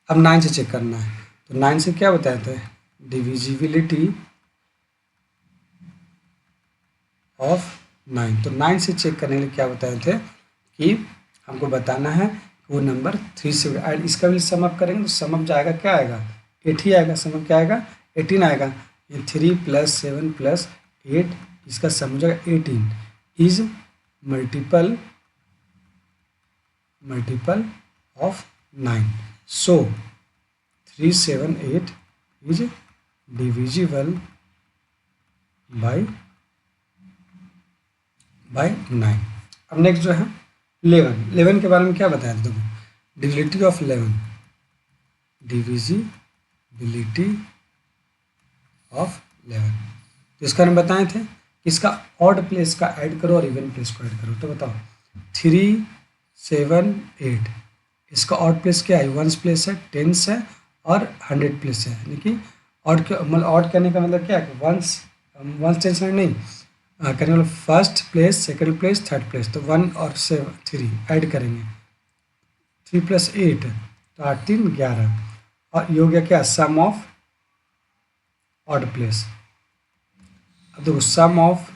अब 9 से चेक करना है, तो 9 से क्या बताया था, डिविजिबिलिटी ऑफ 9, तो 9 से चेक करने के लिए क्या बताए थे कि हमको बताना है वो नंबर 3 से, और इसका भी सम अप करेंगे तो सम अप जाएगा क्या आएगा, 8 ही आएगा, सम अप क्या आएगा 18 आएगा, ये 3 + 7 + 8 इसका सम हो जाएगा 18 is multiple of 9, so 378 is divisible by 9। अब नेक्स्ट जो है 11 के बारे में क्या बताया था, देखो डिविजिबिलिटी ऑफ 11, डिविजिबिलिटी ऑफ 11, तो इसका हम बताए थे किसका ऑड प्लेस का ऐड करो और इवन प्लेस को ऐड करो। तो बताओ 3 7 8 इसका ऑड प्लेस क्या है, वंस प्लेस है, टेंस है और 100 प्लेस है, यानी कि ऑड मतलब ऑड करने का मतलब क्या है, वंस वंस टेंस नहीं करने मतलब first place, second place, third place. तो 1 और 3 ऐड करेंगे, 3 + 8 तो 8 3 11 और ये हो गया क्या, सम ऑफ ऑड प्लेस। अब देखो सम ऑफ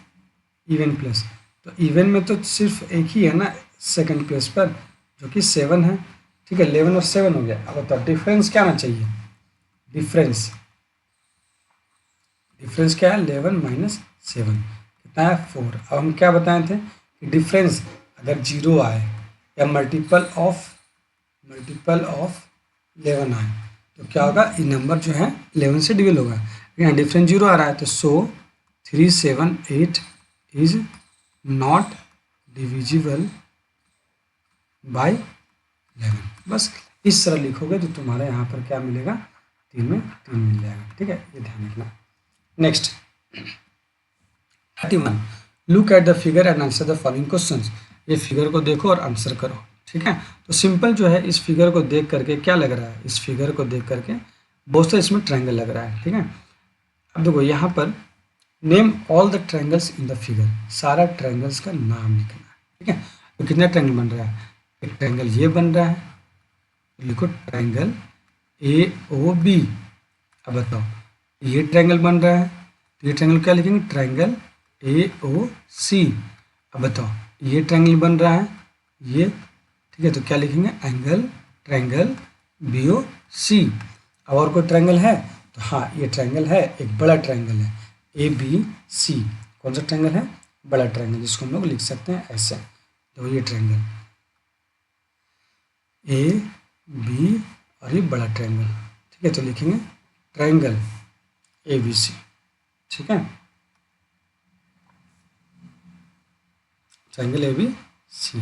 इवन प्लेस, तो इवन में तो सिर्फ एक ही है ना सेकंड प्लेस पर, जो कि 7 है। ठीक है, 11 और 7 हो गया। अब बताओ डिफरेंस क्या आना चाहिए, डिफरेंस क्या है, 11 - 7 कितना है, 4। अब हम क्या बताए थे कि डिफरेंस अगर 0 आए या मल्टीपल ऑफ 11 आए तो क्या होगा, ये नंबर जो है 11 से डिविल होगा। यहाँ डिफरेंस 0 आ रहा है तो 3 7 8 इज नॉट डिविजिबल बाय 11। बस इस तरह लिखोगे तो तुम्हारे यहाँ पर क्या मिलेगा, 3 में 3 मिल जाएगा। ठीक है, ये ध्यान रखना। Next 31, look at the figure and answer the following questions. ये फिगर को देखो और आंसर करो। ठीक है, तो सिंपल जो है, इस फिगर को देख करके क्या लग रहा है, इस फिगर को देख करके बहुत सा इसमें ट्रायंगल लग रहा है। ठीक है, अब देखो यहाँ पर name all the triangles in the figure, सारा ट्रायंगल्स का नाम लिखना है। ठीक है, तो कितना ट्रायंगल बन रहा है, एक ट्रायंगल ये बन रहा है, तो लिखो ट्रायंगल AOB। अब बताओ ये ट्रायंगल बन रहा है, तो ये ट्रायंगल क्या लिखेंगे, ट्रायंगल AOC। अब बताओ ये ट्रायंगल बन रहा है ये, ठीक है, तो क्या लिखेंगे, एंगल ट्रायंगल BOC। अब और कोई ट्रायंगल है तो हाँ, ये ट्रायंगल है, एक बड़ा ट्रायंगल है ABC। कौन सा ट्रायंगल है, बड़ा ट्रायंगल, जिसको हम लोग लिख सकते हैं ऐसे। तो ये ट्रायंगल AB और ये बड़ा ट्रायंगल। ठीक है, तो लिखेंगे ट्रायंगल ABC। ठीक है, ट्रायंगल ABC,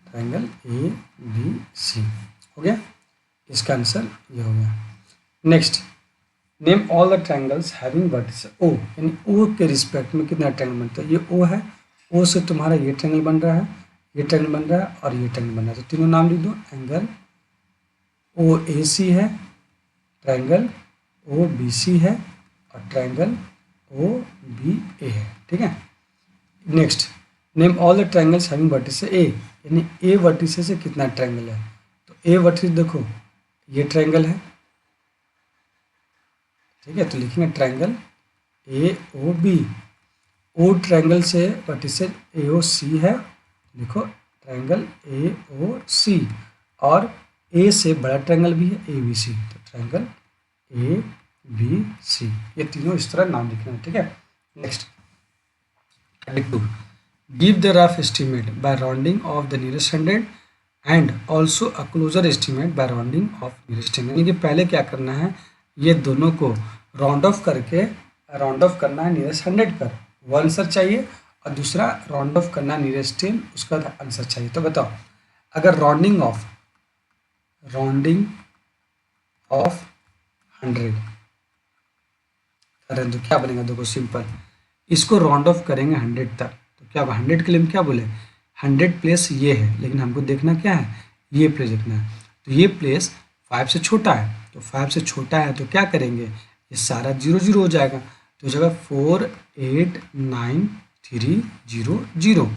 ट्रायंगल ABC हो गया, इसका आंसर ये हो गया। Next, name all the triangles having vertices O, यानी O के रिस्पेक्ट में कितना ट्रायंगल बनता है, ये O है, O से तुम्हारा ये ट्रायंगल बन रहा है, ये ट्रायंगल बन रहा है और ये ट्रायंगल बन रहा है। तो तीनों नाम लिख दो, एंगल OAC है, ट्रायंगल OBC है और ट्रायंगल OBA है। ठीक है, next, name all the triangles having vertices A, यानी A वर्टिसेस से कितना ट्रायंगल है, तो A वर्टिस देखो ये ट्रायंगल है। ठीक है, तो लिखेंगे ट्रायंगल AOB। O ट्रायंगल से वर्टिसेस AOC है, लिखो ट्रायंगल AOC। और A से बड़ा ट्रायंगल भी है ABC, तो ट्रायंगल ABC। ये तीनों इस तरह नाम लिखना है। ठीक है, next 32, give the rough estimate by rounding off the nearest 100 and also a closer estimate by rounding off nearest 10। यानी कि पहले क्या करना है, ये दोनों को राउंड ऑफ करना है नियरेस्ट 100 पर, वो आंसर चाहिए, और दूसरा राउंड ऑफ करना है नियरेस्ट 10, उसका आंसर चाहिए। तो बताओ अगर राउंडिंग ऑफ 100 करें तो क्या बनेगा, देखो सिंपल, इसको राउंड ऑफ करेंगे 100 तक, तो क्या 100 के लिए हम क्या बोले, 100 प्लेस ये है, लेकिन हमको देखना क्या है, ये प्लेस देखना है। तो ये प्लेस 5 से छोटा है, तो 5 से छोटा है तो क्या करेंगे, ये सारा 0 0 हो जाएगा, तो जगह 4 8 9 3 0 0।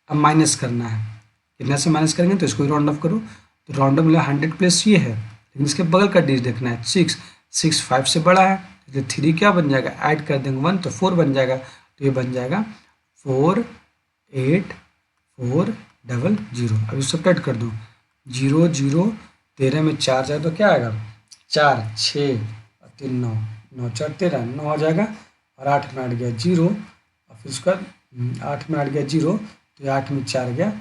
अब माइनस करना है, कितना से माइनस करेंगे, तो इसको राउंड ऑफ करो, तो राउंड ऑफ मतलब 100 प्लेस ये है, लेकिन इसके बगल का डिजिट देखना है, 6 5 से बड़ा है, तो 3 क्या बन जाएगा, ऐड कर देंगे 1 तो 4 बन जाएगा, तो ये बन जाएगा 4 8 4 0 0। अब इस सब कर दो, 0 0 13 में 4 जाए तो क्या आएगा, 4 6 और 3 9 9 4 13 9 आ जाएगा, और 8 में 8 गया 0, और फिर उसका 8 में 8 गया 0, तो 8 में 4 गया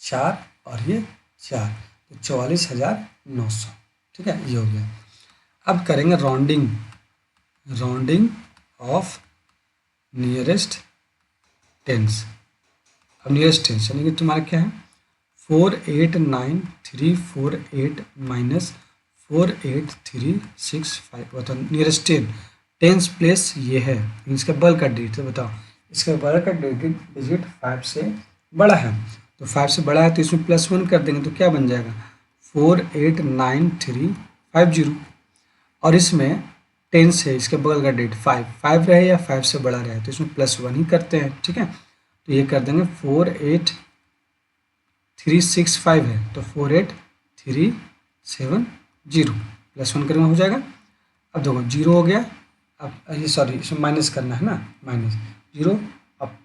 4 और ये 4, तो 44,900। ठीक है, ये हो गया। अब करेंगे राउंडिंग ऑफ नियरेस्ट टेंस। अब नियरेस्ट टेंस यानी कि तुम्हारा क्या है, 4 8 9 3 4 8 माइनस 4 8 3 6 5, बताओ नियरेस्ट 10, टेंस प्लेस ये है, इसका बल्क का डिजिट बताओ, इसका बल्क का डिजिट 5 से बड़ा है, तो 5 से बड़ा है तो इसमें +1 कर देंगे तो क्या बन जाएगा 489350। और इसमें टेंस है, इसके बगल का डिजिट 5 रहे या 5 से बड़ा रहे तो इसमें +1 ही करते हैं, ठीक है। तो ये कर देंगे 48365 है तो 48370 +1 करेंगे हो जाएगा। अब देखो 0 हो गया, अब ये सॉरी इसमें माइनस करना है ना, -0। अब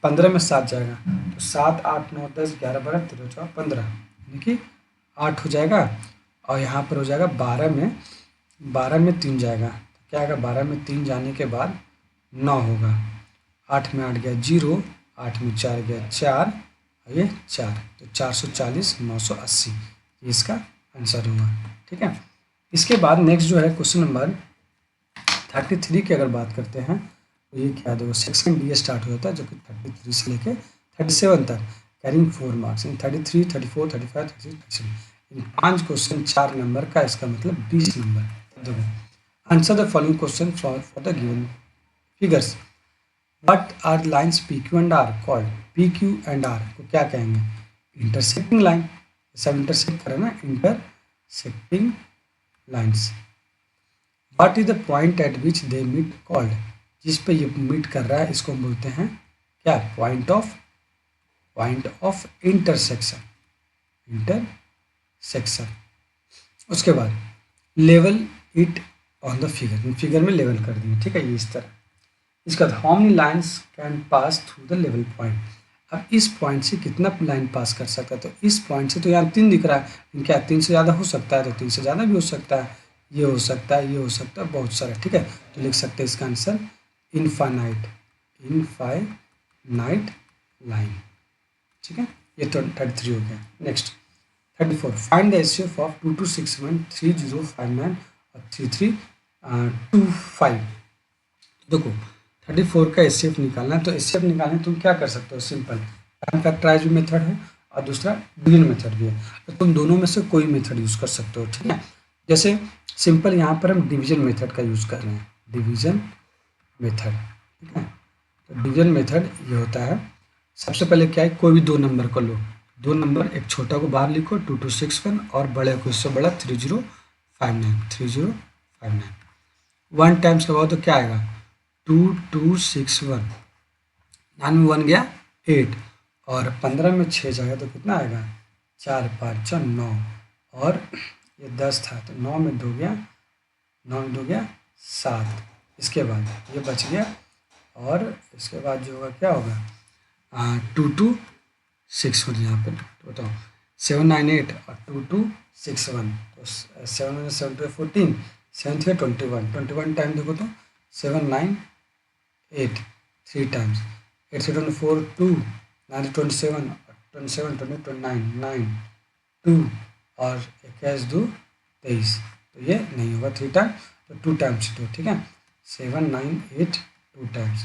15 में 7 जाएगा तो 7 8 9 10 11 12 13 14 15 यानी कि 8 हो जाएगा। और यहाँ पर हो जाएगा 12 में 3 जाएगा तो क्या आएगा 12 में 3 जाने के बाद 9 होगा। 8 में 8 गया 0, 8 में 4 गया 4 और ये 4 तो 440 980 ये इसका आंसर होगा, ठीक है। इसके बाद नेक्स्ट जो है क्वेश्चन नंबर 33 की अगर बात करते हैं तो ये क्या देखो सेक्शन डी स्टार्ट हो जाता है जो कि 33 से लेके 37 तक carrying 4 marks in 33 34 35 36 37 in 5 question 4 number का, इसका मतलब 20 नंबर। देखो answer the following question for the given figures. What are lines P Q and R called? P Q and R को क्या कहेंगे? इंटरसेक्टिंग लाइन, सब इंटरसेक्ट करें ना, intersecting lines. What is the point at which they meet called? जिस पे ये meet कर रहा है इसको हम बोलते हैं क्या? पॉइंट ऑफ इंटरसेक्शन, उसके बाद level it on the figure, figure में लेवल कर दिए, ठीक है, ये इस तरह। इसका how many lines can pass through the level point? अब इस पॉइंट से कितना लाइन पास कर सकता है? तो इस पॉइंट से तो यहाँ 3 दिख रहा है, क्या 3 से ज़्यादा हो सकता है? तो 3 से ज़्यादा भी हो सकता है, ये हो सकता है, ये हो सकता है, बहुत सारा, ठीक है। तो लिख सकते हैं इसका आंसर इनफाइनाइट लाइन, ठीक है। ये तो 33 हो गया। Next 34 find the HCF of 2261 3059 और 3325। देखो 34 का एचसीएफ निकालना है, तो एचसीएफ निकालने तुम क्या कर सकते हो? सिंपल टाइम फैक्टराइज मेथड है और दूसरा डिवीजन मेथड भी है, तो तुम दोनों में से कोई मेथड यूज़ कर सकते हो, ठीक है। जैसे सिंपल यहाँ पर हम डिवीजन मेथड का यूज़ कर रहे हैं, डिवीजन मेथड, ठीक है। तो डिवीजन मेथड ये होता है, सबसे पहले क्या है, कोई भी 2 नंबर को लो, 2 नंबर, एक छोटा को बाहर लिखो 2261 और बड़े को इससे बड़ा 3059 1 टाइम्स लगाओ तो क्या आएगा 2261, 9 में 1 गया 8 और 15 में 6 जाएगा तो कितना आएगा 4 5 6 9 और ये 10 था तो 9 में 2 गया 7। इसके बाद ये बच गया और इसके बाद जो होगा क्या होगा 2261 यहाँ पे तो बताओ 798 और 2261 तो 7 7 14 7 3 21 टाइम देखो तो 798 3 टाइम्स 8 3 24 2 9 27 27 20 29 9 2 और 21 2 23 तो ये नहीं होगा 3 टाइम तो 2 टाइम्स 2, ठीक है। 7 9 8 2 टाइम्स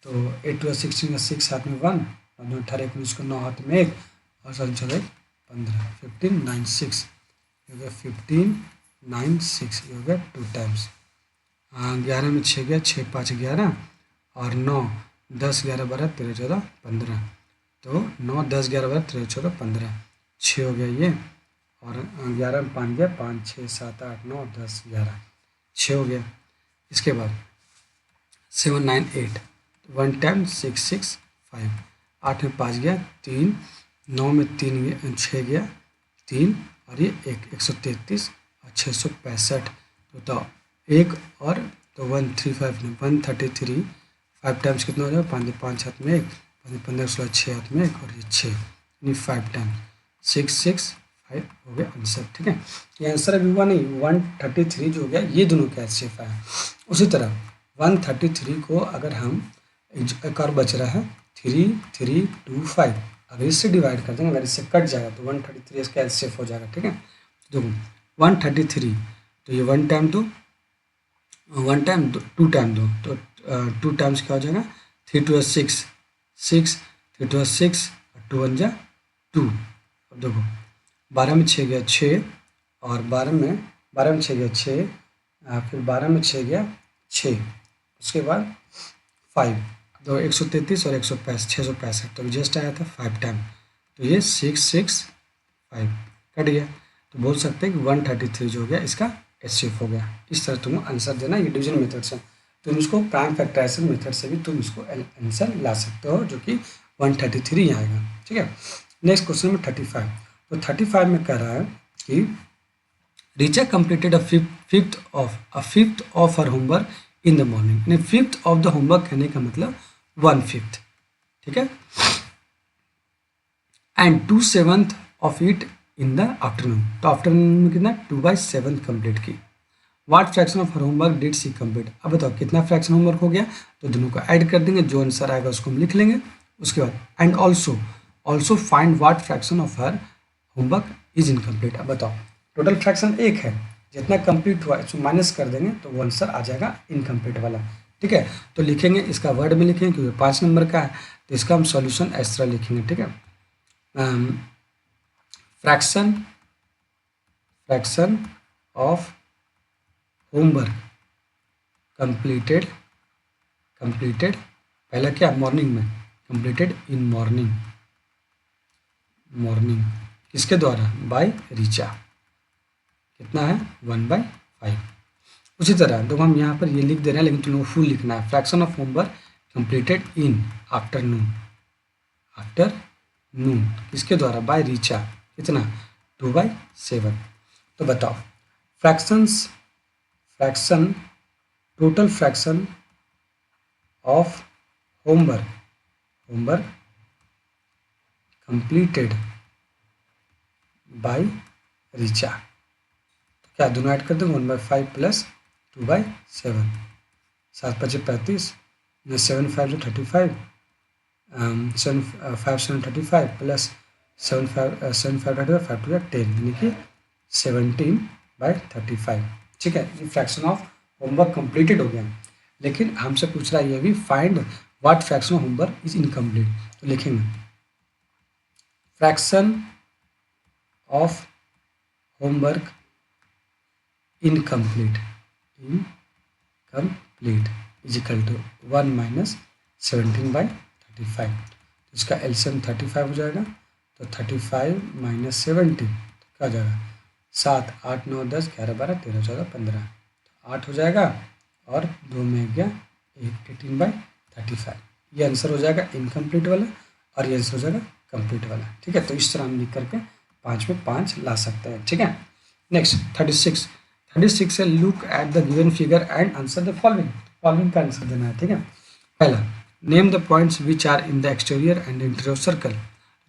तो 8 2 16 6 हाथ में 1 और 18 19 को 9 हाथ में 1 और 7 6 15 15 9 6 ये हो गया 15 9 6 ये हो गया 2 टाइम्स। 11 में 6 गया 6 5 11 और 9 10 11 12 13 14 15 तो 9 10 11 12 13 14 15 6 हो गया ये और 11 में 5 गया 5 6 7 8 9 10 11 6 हो गया। इसके बाद 7 9 8 1 टाइम 6 6 5 8 में 5 गया 3 9 में 3 गया 6 गया 3 और ये 133 और 665 तो 1 और तो 135 में 133 5 टाइम्स कितना हो जाएगा 5 हाथ में 1 15 16 6 हाथ में 1 और ये 6 यानी 5 टाइम्स 6 6 5 हो गया आंसर, ठीक है। ये आंसर अभी हुआ नहीं 133 जो हो गया ये दोनों का एचसीएफ है। उसी तरह 133 को अगर हम एक और बच रहा है 3325 अगर इससे डिवाइड कर देंगे अगर इससे कट जाएगा तो 133 इसका एचसीएफ हो जाएगा, ठीक है। देखो 133 तो ये 1 टाइम 2 1 टाइम 2 टाइम 2 तो 2 टाइम्स क्या हो जाएगा 3 2 6 6 3 2 6 2 1 जा 2। अब देखो 12 में 6 गया 6 और 12 में 6 गया 6 फिर 12 में 6 गया 6, उसके बाद 5, तो 133 और 165 665, तो जस्ट आया था 5 टाइम, तो ये 665 कट गया, तो बोल सकते हैं कि 133 जो हो गया इसका एचसीएफ हो गया। इस तरह तुम आंसर देना, ये डिवीजन मेथड से। तुम इसको प्राइम फैक्टराइजेशन मेथड से भी तुम इसको आंसर ला सकते हो, जो कि 133 आएगा। ठीक है, नेक्स्ट क्वेश्चन नंबर 35। तो 35 में कह रहा है कि Richa completed fifth of her homework in the morning, यानी फिफ्थ ऑफ द होमवर्क कहने का मतलब 1/5, ठीक है, and 2/7 of it in the afternoon, तो आफ्टरनून में कितना 2/7 कंप्लीट की। What fraction of her homework did she complete, अब बताओ कितना फ्रैक्शन होमवर्क हो गया, तो दोनों को ऐड कर देंगे, जो आंसर आएगा उसको हम लिख लेंगे। उसके बाद and also find what fraction of her homework is incomplete. अब बताओ टोटल फ्रैक्शन 1 है, जितना कंप्लीट हुआ इसको माइनस कर देंगे तो वो आंसर आ जाएगा इनकम्प्लीट वाला। ठीक है, तो लिखेंगे इसका वर्ड में लिखेंगे क्योंकि 5 नंबर का है, तो इसका हम सॉल्यूशन इस तरह लिखेंगे। ठीक है, फ्रैक्शन ऑफ होमवर्क कंप्लीटेड पहला क्या मॉर्निंग में, कंप्लीटेड इन मॉर्निंग किसके द्वारा, बाय रिचा, कितना है 1/5। उसी तरह देखो हम यहाँ पर ये लिख दे रहे हैं, लेकिन तुम लोग फुल लिखना है। Fraction of homework completed in afternoon किसके द्वारा, बाय रिचा, कितना 2/7। तो बताओ total fraction of homework completed by Richa, तो क्या दोनों ऐड कर देंगे 1/5 प्लस 2/7, 7×5 = 35, 7×5 = 35, 7×5 = 35 प्लस 7×5 = 5 × 10, यानी कि 17/35। ठीक है, ये फ्रैक्शन ऑफ होमवर्क कंप्लीटेड हो गया, लेकिन हमसे पूछ रहा है ये भी find what fraction of homework is incomplete, तो लिखेंगे fraction of homework incomplete is equal to 1 - 17/35। तो इसका एलसीएम 35 हो जाएगा, तो 35 - 17 क्या हो जाएगा, 7, 8, 9, 10, 11, 12, 13, 14, 15, तो 8 हो जाएगा, और 2 में गया 18/35। ये आंसर हो जाएगा इनकम्प्लीट वाला, और ये आंसर हो जाएगा कंप्लीट वाला। ठीक है, तो इस तरह हम लिख करके 5 में 5 ला सकते हैं। ठीक है, नेक्स्ट 36 से look at the given figure and answer the following का आंसर देना है। ठीक है, पहला name the points which are in the exterior and interior circle,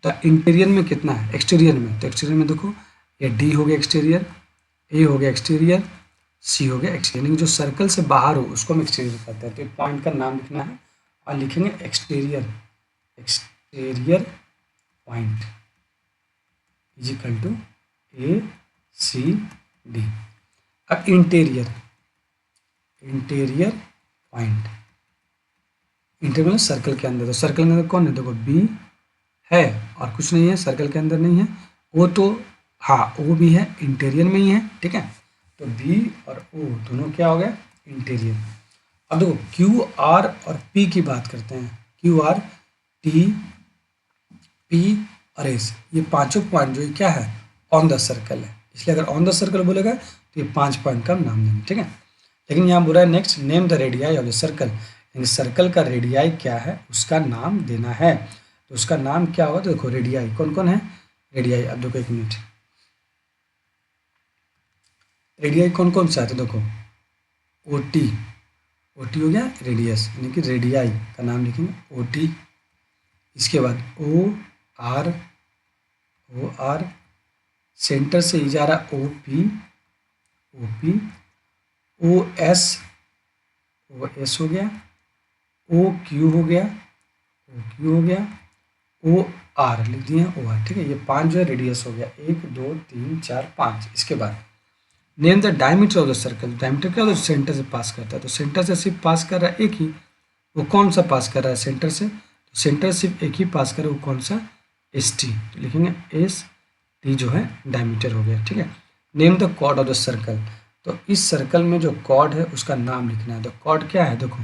तो इंटीरियर में कितना है, एक्सटीरियर में, तो एक्सटीरियर में देखो ये डी हो गया एक्सटीरियर, ए हो गया एक्सटीरियर, सी हो गया एक्सटीरियर, यानी जो सर्कल से बाहर हो उसको हम एक्सटीरियर कहते हैं। तो पॉइंट का नाम लिखना है और लिखेंगे exterior point is equal to ACD। अब इंटीरियर पॉइंट, इंटीरियर मतलब सर्कल के अंदर, तो सर्कल के अंदर कौन है, देखो बी है और कुछ नहीं है, सर्कल के अंदर नहीं है, वो तो हाँ ओ भी है, इंटीरियर में ही है। ठीक है, तो बी और ओ दोनों क्या हो गया, इंटीरियर। अब देखो क्यू आर और पी की बात करते हैं, क्यू आर टी पी और एस, ये पांचों पॉइंट जो ये क्या है, ऑन द सर्कल है, इसलिए अगर ऑन द सर्कल बोलेगा तो ये 5 पॉइंट का नाम देंगे। ठीक है, लेकिन यहाँ बोला है next name the radii of the circle, यानी सर्कल का रेडियाई क्या है उसका नाम देना है, तो उसका नाम क्या होगा, तो देखो रेडियाई कौन कौन है, रेडियाई, अब देखो 1 मिनट, रेडियाई कौन कौन सा है, तो देखो ओटी हो गया रेडियस, यानी कि रेडियाई का नाम लिखेंगे ओटी। इसके बाद ओ आर सेंटर से ही जा रहा ओपी ओ एस हो गया, ओ क्यू हो गया, ओ आर लिख दिया, ओ आर। ठीक है, ये 5 जो है रेडियस हो गया, 1 2 3 4 5। इसके बाद name the diameter of the circle, diameter क्या होता है, सेंटर से पास करता है, तो सेंटर से सिर्फ पास कर रहा है एक ही, वो कौन सा पास कर रहा है सेंटर से, तो सेंटर सिर्फ एक ही पास कर रहा है, वो कौन सा, ST, तो लिखेंगे ST जो है डायमीटर हो गया। ठीक है, name the chord of the circle, तो इस सर्कल में जो कॉर्ड है उसका नाम लिखना है। तो कॉर्ड क्या है, देखो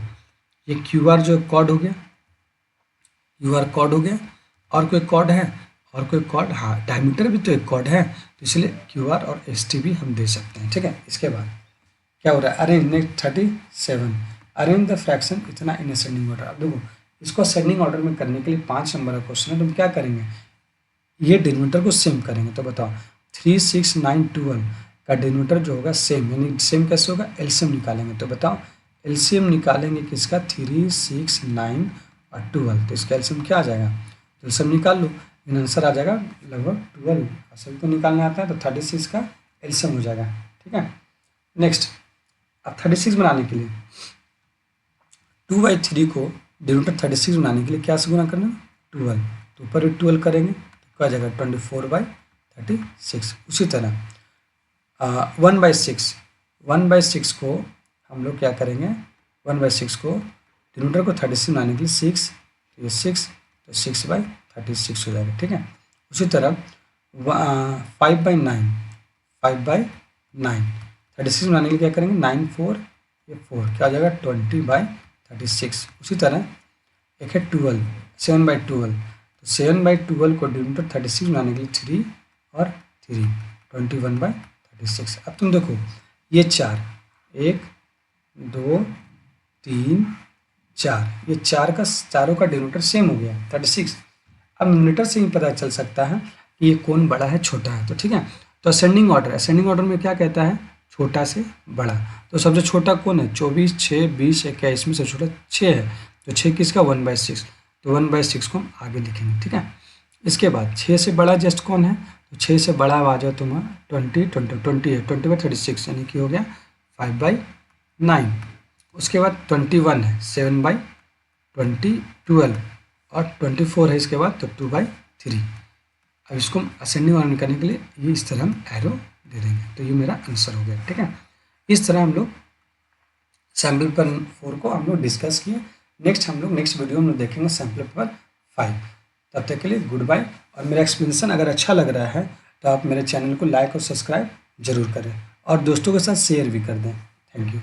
ये QR जो कॉर्ड हो गया, QR कॉर्ड हो गया, और कोई कॉर्ड है, और कोई कॉर्ड, हाँ डायमीटर भी तो एक कॉर्ड है, तो इसलिए QR और ST भी हम दे सकते हैं। ठीक है, इसके बाद क्या हो रहा है, arrange next 37, arrange the fraction इतना इन असेंडिंग ऑर्डर। अब देखो इसको असेंडिंग ऑर्डर में करने के लिए 5 नंबर का क्वेश्चन है, तुम क्या करेंगे, ये डिनोमिनेटर को सेम करेंगे। तो बताओ 3, 6, 9, 12 का डिनोमिनेटर जो होगा सेम, यानी सेम कैसे होगा, एलसीएम निकालेंगे। तो बताओ एलसीएम निकालेंगे किसका, 3, 6, 9 और 12, तो इसका एलसीएम क्या आ जाएगा, तो एलसीएम निकाल लो, इन आंसर आ जाएगा लगभग 12, सभी को निकालने आता है, तो 36 का एलसीएम हो जाएगा। ठीक है, नेक्स्ट अब 36 बनाने के लिए 2/3 को डिनोमिनेटर 36 बनाने के लिए क्या से गुना करना, 12, तो ऊपर भी 12 करेंगे तो क्या आ जाएगा 24/36। उसी तरह 1/6 को हम लोग क्या करेंगे, 1/6 को डिनोमिनेटर को 36 बनाने के लिए 6, तो ये 6, तो 6/36 हो जाएगा। ठीक है, उसी तरह 5/9, 36 बनाने के लिए क्या करेंगे, 9, 4, ये 4, क्या आ जाएगा 20/36। उसी तरह एक है 12, 7/12, तो 7/12 को डिनोमिनेटर 36 बनाने के लिए 3 और 3, 21/36। अब तुम देखो ये 4, 1, 2, 3, 4, ये चारों का डिनोमिनेटर सेम हो गया 36। अब न्यूमरेटर से ही पता चल सकता है कि ये कौन बड़ा है छोटा है। तो ठीक है, तो असेंडिंग ऑर्डर में क्या कहता है, छोटा से बड़ा। तो सबसे छोटा कौन है, 24, 6, 20, 21 में सबसे छोटा 6 है, तो 6 किसका, 1/6, तो 1/6 को हम आगे लिखेंगे। ठीक है, इसके बाद 6 से बड़ा जस्ट कौन है, तो 6 से बड़ा आ जाओ तुम 20 है, 20/36 यानी कि हो गया 5/9। उसके बाद 21 है, 7/12 और 24 है इसके बाद, तो 2/3। अब इसको असेंडिंग ऑर्डर में करने के लिए ये इस तरह हम एरो दे देंगे, तो ये मेरा आंसर हो गया। ठीक है, इस तरह हम लोग सैम्पल पेपर 4 को हम लोग डिस्कस किए। नेक्स्ट वीडियो में देखेंगे सैम्पल पेपर 5। तब तक के लिए गुड बाय। और मेरा एक्सप्लेनेशन अगर अच्छा लग रहा है तो आप मेरे चैनल को लाइक और सब्सक्राइब जरूर करें और दोस्तों के साथ शेयर भी कर दें। Thank you.